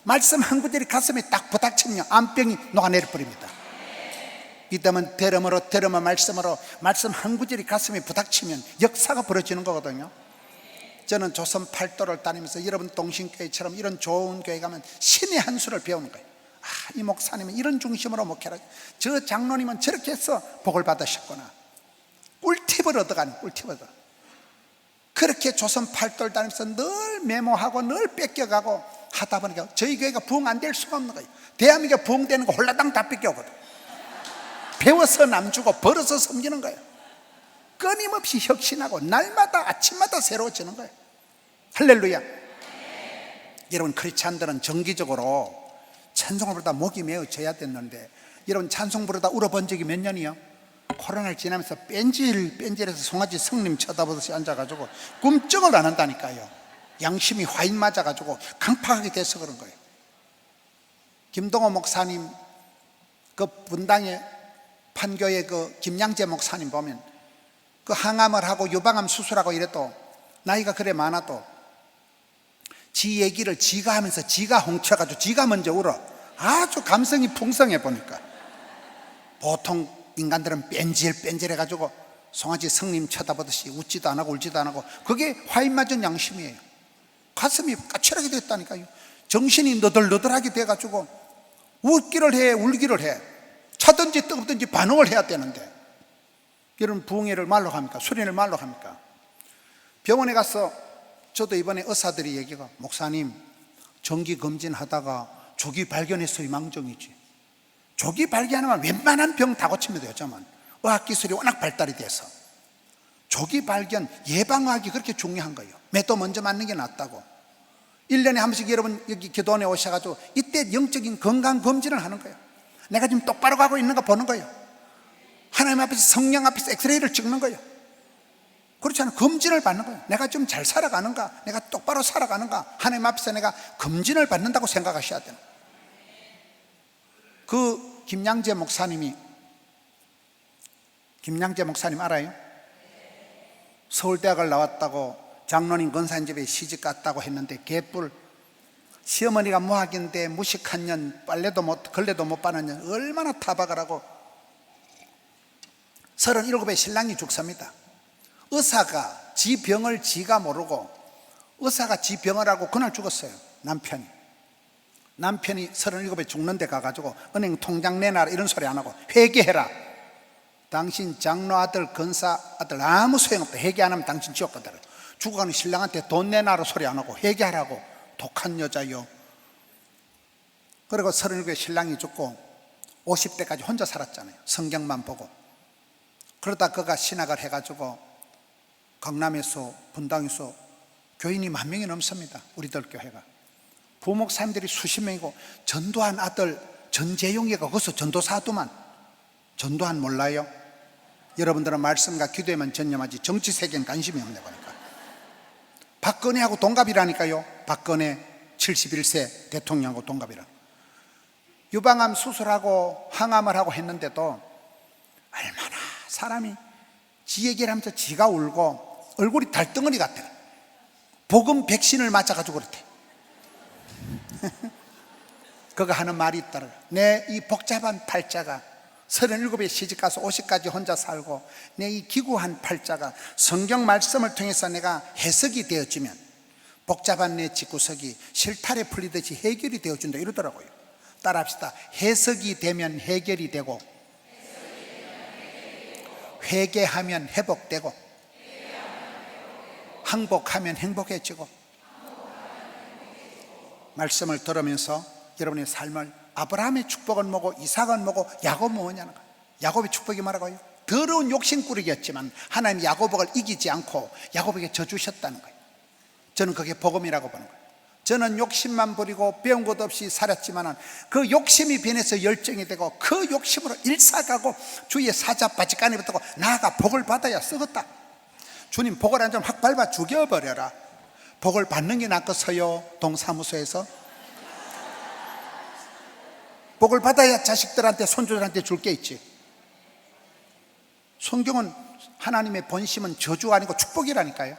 말씀 한 구절이 가슴에 딱 부닥치면 암병이 녹아내려 버립니다. 믿으면 들으면 말씀으로 말씀 한 구절이 가슴에 부닥치면 역사가 벌어지는 거거든요. 저는 조선 팔도를 다니면서 여러분 동신교회처럼 이런 좋은 교회 가면 신의 한 수를 배우는 거예요. 이 목사님은 이런 중심으로 목회를, 저 장로님은 저렇게 해서 복을 받으셨구나. 꿀팁을 얻어가는, 꿀팁을 얻어. 그렇게 조선 팔도를 다니면서 늘 메모하고 늘 뺏겨가고 하다 보니까 저희 교회가 부흥 안 될 수가 없는 거예요. 대한민국에 부흥되는 거 홀라당 다 뺏겨오거든. 배워서 남주고 벌어서 섬기는 거예요. 끊임없이 혁신하고 날마다 아침마다 새로워지는 거예요. 할렐루야. 여러분, 크리스찬들은 정기적으로 찬송을 부르다 목이 매우 져야 됐는데 여러분, 찬송 부르다 울어본 적이 몇 년이요? 코로나를 지나면서 뺀질해서 송아지 성님 쳐다보듯이 앉아가지고 꿈쩍을 안 한다니까요. 양심이 화인 맞아가지고 강팍하게 돼서 그런 거예요. 김동호 목사님 그 분당의 판교의 그 김양재 목사님 보면 그 항암을 하고 유방암 수술하고 이래도 나이가 그래 많아도 지 얘기를 지가 하면서 지가 홍쳐가지고 지가 먼저 울어. 아주 감성이 풍성해 보니까. 보통 인간들은 뺀질해가지고 송아지 성님 쳐다보듯이 웃지도 안 하고 울지도 안 하고, 그게 화인맞은 양심이에요. 가슴이 까칠하게 됐다니까요. 정신이 너덜너덜하게 돼가지고 웃기를 해 울기를 해. 차든지 뜨겁든지 반응을 해야 되는데 여러분, 부흥회를 말로 합니까? 수련을 말로 합니까? 병원에 가서 저도 이번에 의사들이 얘기가, 목사님 정기 검진하다가 조기 발견했어요. 망정이지. 조기 발견하면 웬만한 병 다 고치면 돼요. 저만 의학기술이 워낙 발달이 돼서 조기 발견, 예방하기 그렇게 중요한 거예요. 매도 먼저 맞는 게 낫다고. 1년에 한 번씩 여러분 여기 기도원에 오셔가지고 이때 영적인 건강검진을 하는 거예요. 내가 지금 똑바로 가고 있는 거 보는 거예요. 하나님 앞에서, 성령 앞에서 엑스레이를 찍는 거예요. 그렇지 않아 검진을 받는 거예요. 내가 좀 잘 살아가는가, 내가 똑바로 살아가는가, 하나님 앞에서 내가 검진을 받는다고 생각하셔야 돼요. 그 김양재 목사님 알아요? 서울대학을 나왔다고 장로님 권사님 집에 시집 갔다고 했는데 개뿔, 시어머니가 무학인데 무식한 년, 빨래도 못 걸레도 못 빠는 년, 얼마나 타박을 하고 37에 신랑이 죽습니다. 의사가 지 병을 지가 모르고 의사가 지 병을 하고 그날 죽었어요. 남편이 37에 죽는데 가가지고 은행 통장 내놔라 이런 소리 안 하고 회개해라. 당신 장로 아들 권사 아들 아무 소용없다. 회개 안 하면 당신 지옥 가더라. 죽어가는 신랑한테 돈 내놔라 소리 안 하고 회개하라고. 독한 여자요. 그리고 37에 신랑이 죽고 50대까지 혼자 살았잖아요. 성경만 보고. 그러다 그가 신학을 해가지고 강남에서 분당에서 교인이 10,000명이 넘습니다. 우리들 교회가. 부목사님들이 수십 명이고 전도한 아들 전재용이가 거기서 전도사도만. 전도한 몰라요? 여러분들은 말씀과 기도에만 전념하지 정치 세계는 관심이 없네 보니까. 박근혜하고 동갑이라니까요. 박근혜 71세 대통령하고 동갑이라. 유방암 수술하고 항암을 하고 했는데도 얼마나 사람이 지 얘기를 하면서 지가 울고 얼굴이 달덩어리 같아. 복음 백신을 맞아가지고 그렇대. 그가 하는 말이 있더라. 내 이 복잡한 팔자가 37에 시집가서 50까지 혼자 살고 내 이 기구한 팔자가 성경 말씀을 통해서 내가 해석이 되어지면 복잡한 내 집구석이 실타래 풀리듯이 해결이 되어준다 이러더라고요. 따라합시다. 해석이 되면 해결이 되고 회개하면 회복되고 항복하면 행복해지고. 말씀을 들으면서 여러분의 삶을 아브라함의 축복은 뭐고 이삭은 뭐고 야곱은 뭐냐는 거예요. 야곱의 축복이 뭐라고요? 더러운 욕심꾸러기였지만 하나님 야곱을 이기지 않고 야곱에게 져주셨다는 거예요. 저는 그게 복음이라고 보는 거예요. 저는 욕심만 부리고 배운 것 없이 살았지만 그 욕심이 변해서 열정이 되고 그 욕심으로 일사가고 주위에 사자바지간에 붙고 나아가 복을 받아야 썩었다. 주님 복을 안 주면 확 밟아 죽여버려라. 복을 받는 게 낫겠어요? 동사무소에서 복을 받아야 자식들한테 손주들한테 줄 게 있지. 성경은 하나님의 본심은 저주가 아니고 축복이라니까요.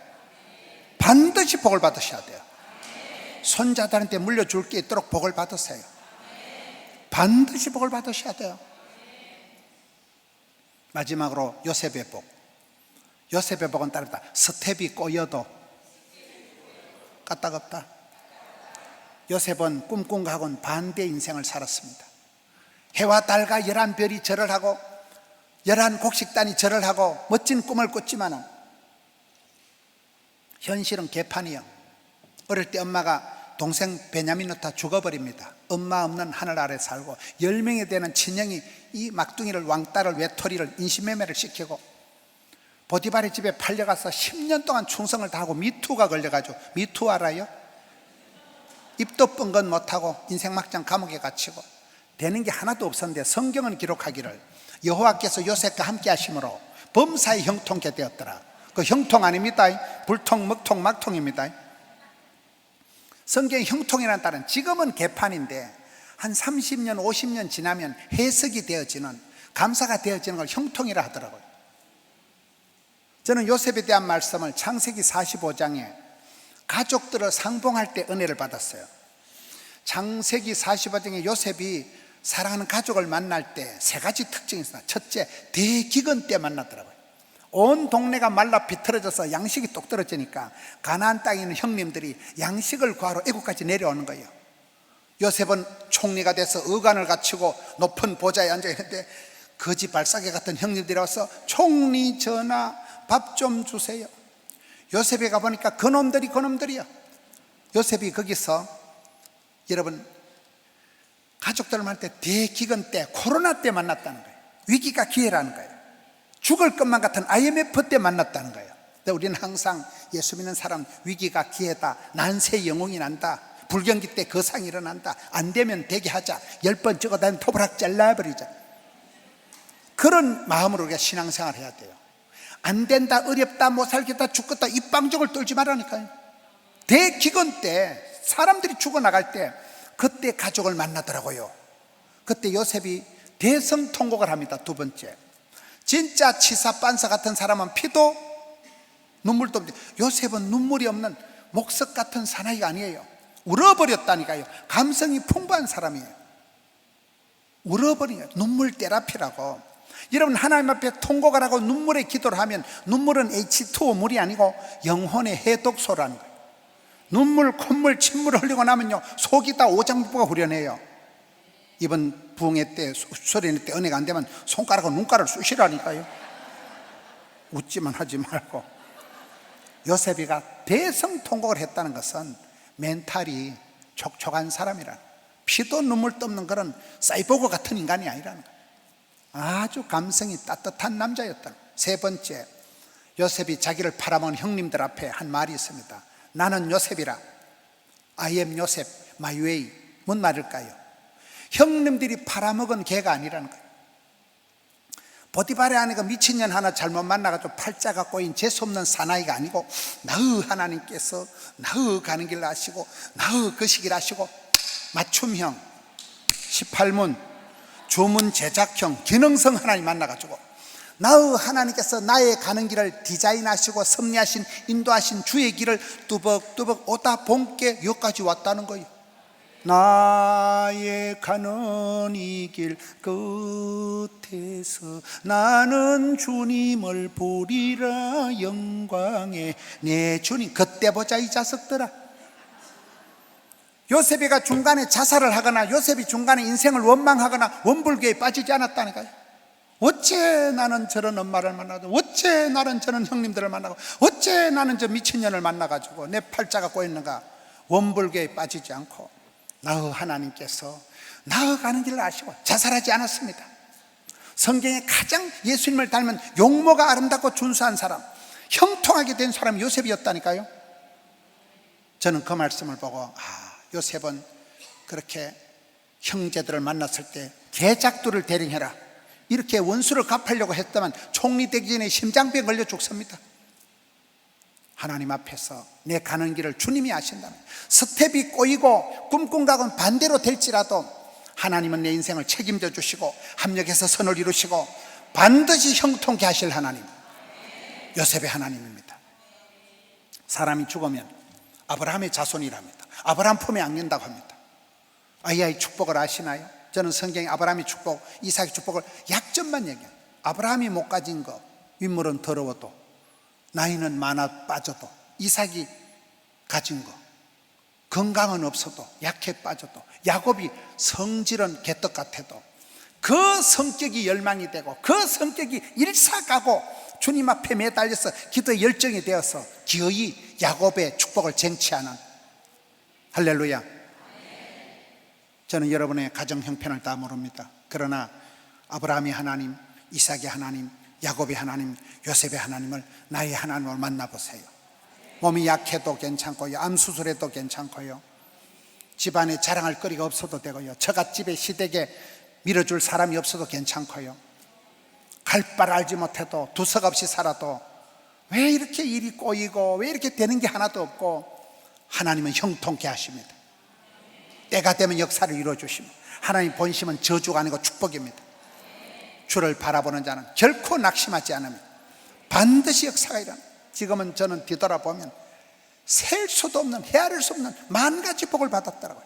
반드시 복을 받으셔야 돼요. 손자들한테 물려줄 게 있도록 복을 받으세요. 반드시 복을 받으셔야 돼요. 마지막으로 요셉의 복. 요셉의 복은 따르다. 스텝이 꼬여도 까딱없다. 요셉은 꿈꾼 것하고는 반대 인생을 살았습니다. 해와 달과 11별이 절을 하고 11곡식단이 절을 하고 멋진 꿈을 꿨지만 현실은 개판이요. 어릴 때 엄마가 동생 베냐민 놓다 죽어버립니다. 엄마 없는 하늘 아래 살고 10명이 되는 친형이 이 막둥이를 왕따를 외톨이를 인신매매를 시키고 보디발의 집에 팔려가서 10년 동안 충성을 다하고 미투가 걸려가지고. 미투 알아요? 입도 뻥건 못하고 인생 막장 감옥에 갇히고 되는 게 하나도 없었는데 성경은 기록하기를 여호와께서 요셉과 함께 하심으로 범사에 형통케 되었더라. 그 형통 아닙니다. 불통, 먹통, 막통입니다. 성경의 형통이라는 딸은 지금은 개판인데 한 30년, 50년 지나면 해석이 되어지는, 감사가 되어지는 걸 형통이라 하더라고요. 저는 요셉에 대한 말씀을 창세기 45장에 가족들을 상봉할 때 은혜를 받았어요. 창세기 45장에 요셉이 사랑하는 가족을 만날 때 세 가지 특징이 있어요. 첫째, 대기근 때 만났더라고요. 온 동네가 말라 비틀어져서 양식이 똑 떨어지니까 가나안 땅에 있는 형님들이 양식을 구하러 애국까지 내려오는 거예요. 요셉은 총리가 돼서 의관을 갖추고 높은 보좌에 앉아있는데 거지 발사계 같은 형님들이 와서 총리 전하 밥 좀 주세요. 요셉에 가보니까 그놈들이야. 요셉이 거기서 여러분 가족들을 만날 때 대기근 때, 코로나 때 만났다는 거예요. 위기가 기회라는 거예요. 죽을 것만 같은 IMF 때 만났다는 거예요. 근데 우리는 항상 예수 믿는 사람 위기가 기회다, 난세 영웅이 난다, 불경기 때 거상이 일어난다, 안 되면 되게 하자, 10번 찍어다니면 토브락 잘라버리자, 그런 마음으로 우리가 신앙생활을 해야 돼요. 안 된다, 어렵다, 못 살겠다, 죽겠다 입방정을 떨지 말라니까요. 대기근 때 사람들이 죽어나갈 때 그때 가족을 만나더라고요. 그때 요셉이 대성통곡을 합니다. 두 번째, 진짜 치사빤사 같은 사람은 피도 눈물도 없는데 요셉은 눈물이 없는 목석 같은 사나이가 아니에요. 울어버렸다니까요. 감성이 풍부한 사람이에요. 울어버린 거예요. 눈물 테라피라고. 여러분, 하나님 앞에 통곡을 하고 눈물의 기도를 하면 눈물은 H2O 물이 아니고 영혼의 해독소라는 거예요. 눈물, 콧물, 침물을 흘리고 나면요 속이 다 오장육부가 후련해요. 이번 부흥회 때, 수련회 때 은혜가 안 되면 손가락과 눈가락을 쑤시라니까요. 웃지만 하지 말고. 요셉이가 대성통곡을 했다는 것은 멘탈이 촉촉한 사람이라, 피도 눈물도 없는 그런 사이보그 같은 인간이 아니라는 거예요. 아주 감성이 따뜻한 남자였다. 세 번째, 요셉이 자기를 팔아먹은 형님들 앞에 한 말이 있습니다. 나는 요셉이라. I am 요셉, my way. 뭔 말일까요? 형님들이 팔아먹은 개가 아니라는 거예요. 보디발의 아내가 미친년 하나 잘못 만나가지고 팔자가 꼬인 재수없는 사나이가 아니고 나의 하나님께서 나의 가는 길 아시고 나의 거시길 아시고 맞춤형 18문 주문 제작형 기능성 하나님 만나가지고 나의 하나님께서 나의 가는 길을 디자인하시고 섭리하신 인도하신 주의 길을 뚜벅뚜벅 오다 본께 여기까지 왔다는 거예요. 나의 가는 이 길 끝에서 나는 주님을 보리라 영광에 내 주님. 그때 보자 이 자석들아. 요셉이가 중간에 자살을 하거나 요셉이 중간에 인생을 원망하거나 원불교에 빠지지 않았다니까요. 어째 나는 저런 엄마를 만나고 어째 나는 저런 형님들을 만나고 어째 나는 저 미친년을 만나가지고 내 팔자가 꼬였는가. 원불교에 빠지지 않고 나의 하나님께서 나아가는 길을 아시고 자살하지 않았습니다. 성경에 가장 예수님을 닮은 용모가 아름답고 준수한 사람, 형통하게 된 사람이 요셉이었다니까요. 저는 그 말씀을 보고 요셉은 그렇게 형제들을 만났을 때 개작두를 대령해라 이렇게 원수를 갚으려고 했다만 총리 되기 전에 심장병 걸려 죽습니다. 하나님 앞에서 내 가는 길을 주님이 아신다면 스텝이 꼬이고 꿈꾼각은 반대로 될지라도 하나님은 내 인생을 책임져 주시고 합력해서 선을 이루시고 반드시 형통케 하실 하나님, 요셉의 하나님입니다. 사람이 죽으면 아브라함의 자손이랍니다. 아브라함 품에 안긴다고 합니다. 아이의 축복을 아시나요? 저는 성경에 아브라함의 축복, 이삭의 축복을 약점만 얘기해요. 아브라함이 못 가진 거, 윗물은 더러워도 나이는 많아 빠져도, 이삭이 가진 거, 건강은 없어도 약해 빠져도, 야곱이 성질은 개떡 같아도 그 성격이 열망이 되고 그 성격이 일사가고 주님 앞에 매달려서 기도의 열정이 되어서 기어이 야곱의 축복을 쟁취하는, 할렐루야. 저는 여러분의 가정 형편을 다 모릅니다. 그러나 아브라함의 하나님, 이삭의 하나님, 야곱의 하나님, 요셉의 하나님을 나의 하나님을 만나보세요. 몸이 약해도 괜찮고요, 암 수술해도 괜찮고요, 집안에 자랑할 거리가 없어도 되고요, 처갓집에 시댁에 밀어줄 사람이 없어도 괜찮고요, 갈 바를 알지 못해도 두석 없이 살아도 왜 이렇게 일이 꼬이고 왜 이렇게 되는 게 하나도 없고 하나님은 형통케 하십니다. 때가 되면 역사를 이루어주십니다. 하나님 본심은 저주가 아니고 축복입니다. 주를 바라보는 자는 결코 낙심하지 않으며 반드시 역사가 일어납니다. 지금은 저는 뒤돌아보면 셀 수도 없는, 헤아릴 수 없는 만 가지 복을 받았더라고요.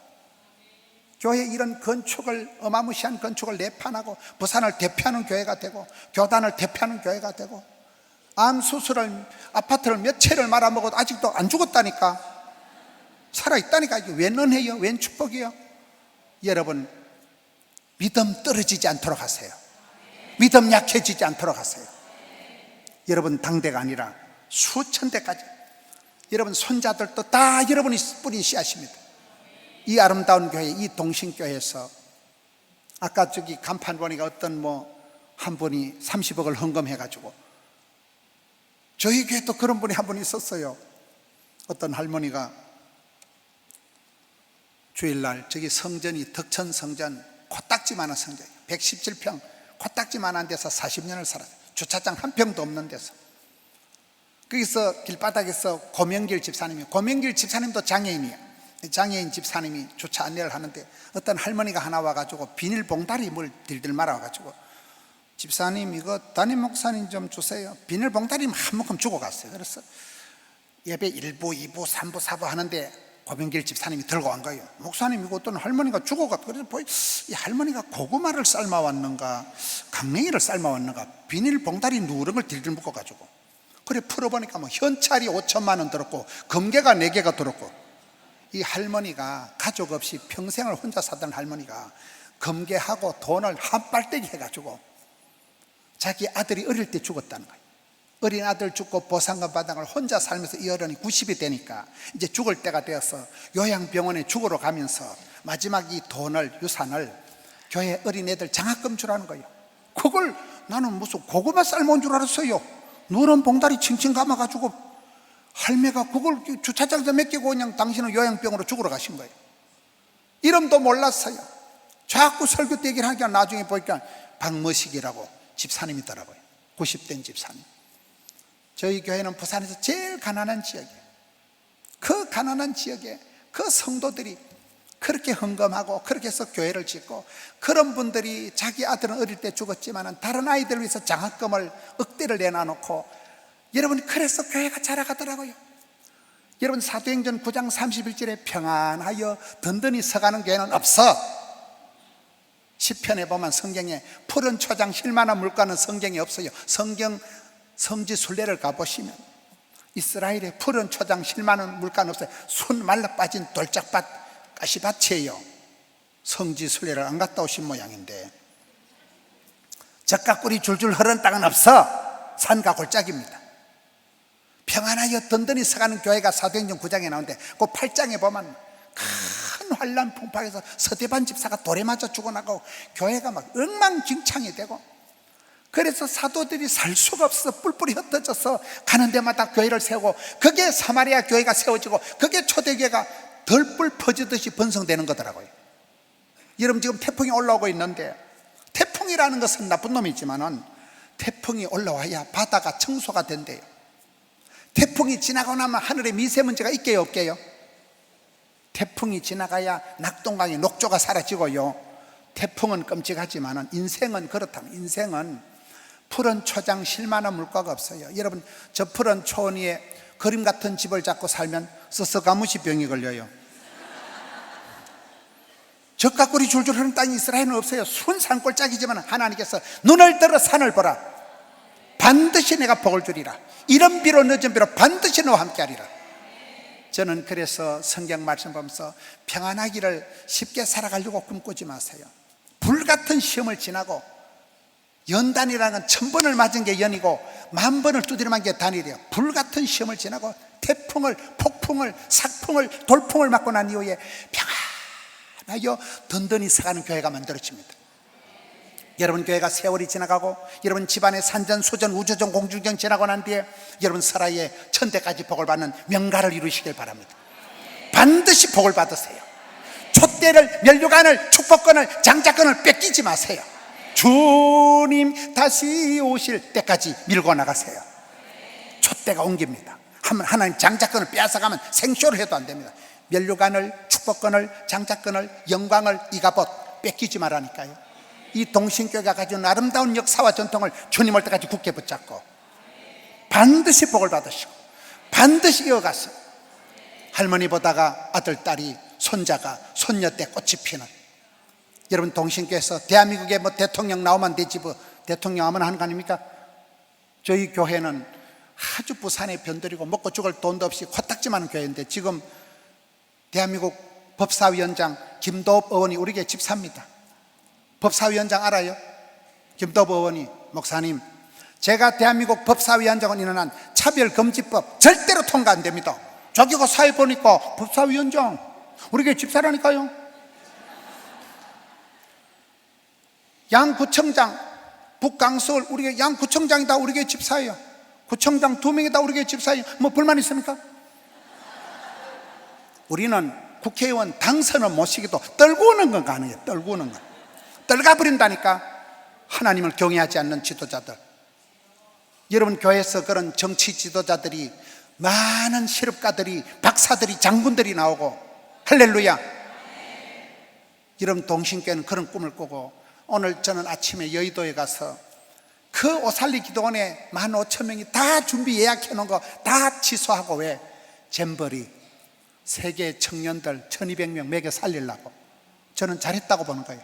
교회 이런 건축을, 어마무시한 건축을 내판하고 부산을 대표하는 교회가 되고 교단을 대표하는 교회가 되고 암 수술을, 아파트를 몇 채를 말아먹어도 아직도 안 죽었다니까, 살아있다니까. 이게 웬 은혜요? 웬 축복이요? 여러분, 믿음 떨어지지 않도록 하세요. 믿음 약해지지 않도록 하세요. 여러분 당대가 아니라 수천 대까지, 여러분 손자들도 다 여러분이 뿌린 씨앗입니다. 이 아름다운 교회, 이 동신교회에서 아까 저기 간판 보니까 어떤 한 분이 30억을 헌금해가지고, 저희 교회도 그런 분이 한 분 있었어요. 어떤 할머니가 주일날 저기 성전이 덕천 성전, 코딱지만한 성전이에요. 117평 코딱지만한 데서 40년을 살았어요. 주차장 한 평도 없는 데서 거기서 길바닥에서 고명길 집사님이, 고명길 집사님도 장애인이에요. 장애인 집사님이 주차 안내를 하는데 어떤 할머니가 하나 와가지고 비닐봉다리 물 들들 말아가지고, 집사님 이거 담임 목사님 좀 주세요. 비닐봉다리 한 모금 주고 갔어요. 그래서 예배 1부, 2부, 3부, 4부 하는데 고명길 집사님이 들고 간 거예요. 목사님 이거 어떤 할머니가 주고 갔다. 그래서 이 할머니가 고구마를 삶아왔는가 강냉이를 삶아왔는가 비닐봉다리 누런 걸 들들 묶어가지고, 그래 풀어보니까 뭐 현찰이 5천만 원 들었고 금괴가 4개가 들었고, 이 할머니가 가족 없이 평생을 혼자 살던 할머니가 금괴하고 돈을 한 빨대기 해가지고 자기 아들이 어릴 때 죽었다는 거예요. 어린 아들 죽고 보상금 받은 걸 혼자 살면서 이 어른이 90이 되니까 이제 죽을 때가 되어서 요양병원에 죽으러 가면서 마지막 이 돈을, 유산을 교회 어린애들 장학금 주라는 거예요. 그걸 나는 무슨 고구마 삶은 줄 알았어요. 누런 봉다리 칭칭 감아가지고 할매가 그걸 주차장에서 맡기고 그냥 당신은 요양병원으로 죽으러 가신 거예요. 이름도 몰랐어요. 자꾸 설교 때 얘기를 하니까 나중에 보니까 박머식이라고 집사님이더라고요. 90된 집사님. 저희 교회는 부산에서 제일 가난한 지역이에요. 그 가난한 지역에 그 성도들이 그렇게 헌금하고 그렇게 해서 교회를 짓고, 그런 분들이 자기 아들은 어릴 때 죽었지만 다른 아이들을 위해서 장학금을 억대를 내놔놓고, 여러분 그래서 교회가 자라가더라고요. 여러분 사도행전 9장 31절에 평안하여 든든히 서가는 교회는 없어. 시편에 보면 성경에 푸른 초장 힐만한 물가는 성경에 없어요. 성경 성지 순례를 가보시면 이스라엘의 푸른 초장 힐만한 물가는 없어요. 순 말라 빠진 돌짝밭 가시밭이에요. 성지 순례를 안 갔다 오신 모양인데, 젖가꿀이 줄줄 흐르는 땅은 없어. 산과 골짜기입니다. 평안하여 든든히 서가는 교회가 사도행전 9장에 나오는데 그 8장에 보면 큰 환란 풍파에서 서대반 집사가 돌에 맞아 죽어나가고 교회가 막 엉망진창이 되고, 그래서 사도들이 살 수가 없어 뿔뿔이 흩어져서 가는 데마다 교회를 세우고, 그게 사마리아 교회가 세워지고 그게 초대교회가 덜불 퍼지듯이 번성되는 거더라고요. 여러분 지금 태풍이 올라오고 있는데, 태풍이라는 것은 나쁜 놈이지만은 태풍이 올라와야 바다가 청소가 된대요. 태풍이 지나가고 나면 하늘에 미세먼지가 있게요 없게요? 태풍이 지나가야 낙동강의 녹조가 사라지고요. 태풍은 끔찍하지만 인생은 그렇다면, 인생은 푸른 초장 쉴만한 물가가 없어요. 여러분 저 푸른 초원 위에 그림 같은 집을 잡고 살면 서서가무시 병이 걸려요. 젖가꿀이 줄줄 흐르는 땅이 이스라엘은 없어요. 순산골짜기지만 하나님께서 눈을 들어 산을 보라. 반드시 내가 복을 주리라. 이른 비로 늦은 비로 반드시 너와 함께하리라. 저는 그래서 성경 말씀 보면서 평안하기를 쉽게 살아가려고 꿈꾸지 마세요. 불같은 시험을 지나고, 연단이라는 건 1000번을 맞은 게 연이고 10,000번을 두드려만 게 단이래요. 불같은 시험을 지나고 태풍을, 폭풍을, 삭풍을, 돌풍을 맞고 난 이후에 평안하여 든든히 서가는 교회가 만들어집니다. 여러분 교회가 세월이 지나가고, 여러분 집안의 산전수전 우주전 공중전 지나고 난 뒤에 여러분 설아의 천대까지 복을 받는 명가를 이루시길 바랍니다. 반드시 복을 받으세요. 촛대를, 면류관을, 축복권을, 장자권을 뺏기지 마세요. 주님 다시 오실 때까지 밀고 나가세요. 촛대가 옮깁니다. 하나님 장자권을 빼앗아가면 생쇼를 해도 안 됩니다. 면류관을, 축복권을, 장자권을, 영광을, 이가봇 뺏기지 말라니까요. 이 동신교회가 가진 아름다운 역사와 전통을 주님 올 때까지 굳게 붙잡고 반드시 복을 받으시고 반드시 이어가서 할머니 보다가 아들, 딸이, 손자가 손녀 때 꽃이 피는, 여러분 동신교회에서 대한민국에 뭐 대통령 나오면 되지 뭐 대통령 하면 하는 거 아닙니까? 저희 교회는 아주 부산에 변들이고 먹고 죽을 돈도 없이 코딱지 많은 교회인데, 지금 대한민국 법사위원장 김도읍 의원이 우리 교회 집사입니다. 법사위원장 알아요? 김도읍 의원이, 목사님 제가 대한민국 법사위원장은 일어난 차별금지법 절대로 통과 안 됩니다. 자기가 사회 보니까 법사위원장 우리 교회 집사라니까요. 양구청장 북강서울 우리 교회 양구청장이 다 우리 교회 집사예요. 구청장 2명이 다 우리 교회 집사예요. 뭐 불만 있습니까? 우리는 국회의원 당선은 못 시기도 떨고 오는 건 가능해요. 떨고 오는 건 떨가 버린다니까. 하나님을 경외하지 않는 지도자들, 여러분, 교회에서 그런 정치 지도자들이, 많은 실업가들이, 박사들이, 장군들이 나오고, 할렐루야. 여러분, 동신교회는 그런 꿈을 꾸고, 오늘 저는 아침에 여의도에 가서 그 오살리 기도원에 15,000명이 다 준비 예약해 놓은 거 다 취소하고, 왜? 잼버리 세계 청년들 1200명 먹여 살리려고. 저는 잘했다고 보는 거예요.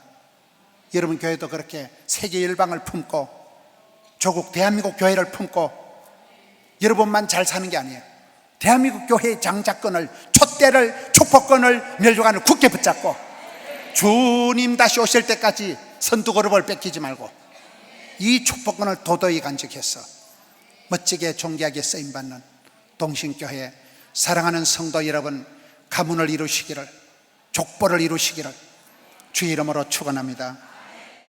여러분, 교회도 그렇게 세계 열방을 품고, 조국 대한민국 교회를 품고, 여러분만 잘 사는 게 아니에요. 대한민국 교회의 장자권을, 촛대를, 촛불권을, 멸류관을 굳게 붙잡고, 주님 다시 오실 때까지 선두그룹을 뺏기지 말고, 이 촛불권을 도도히 간직해서 멋지게 존귀하게 쓰임받는 동신교회, 사랑하는 성도 여러분, 가문을 이루시기를, 족보를 이루시기를 주의 이름으로 축원합니다.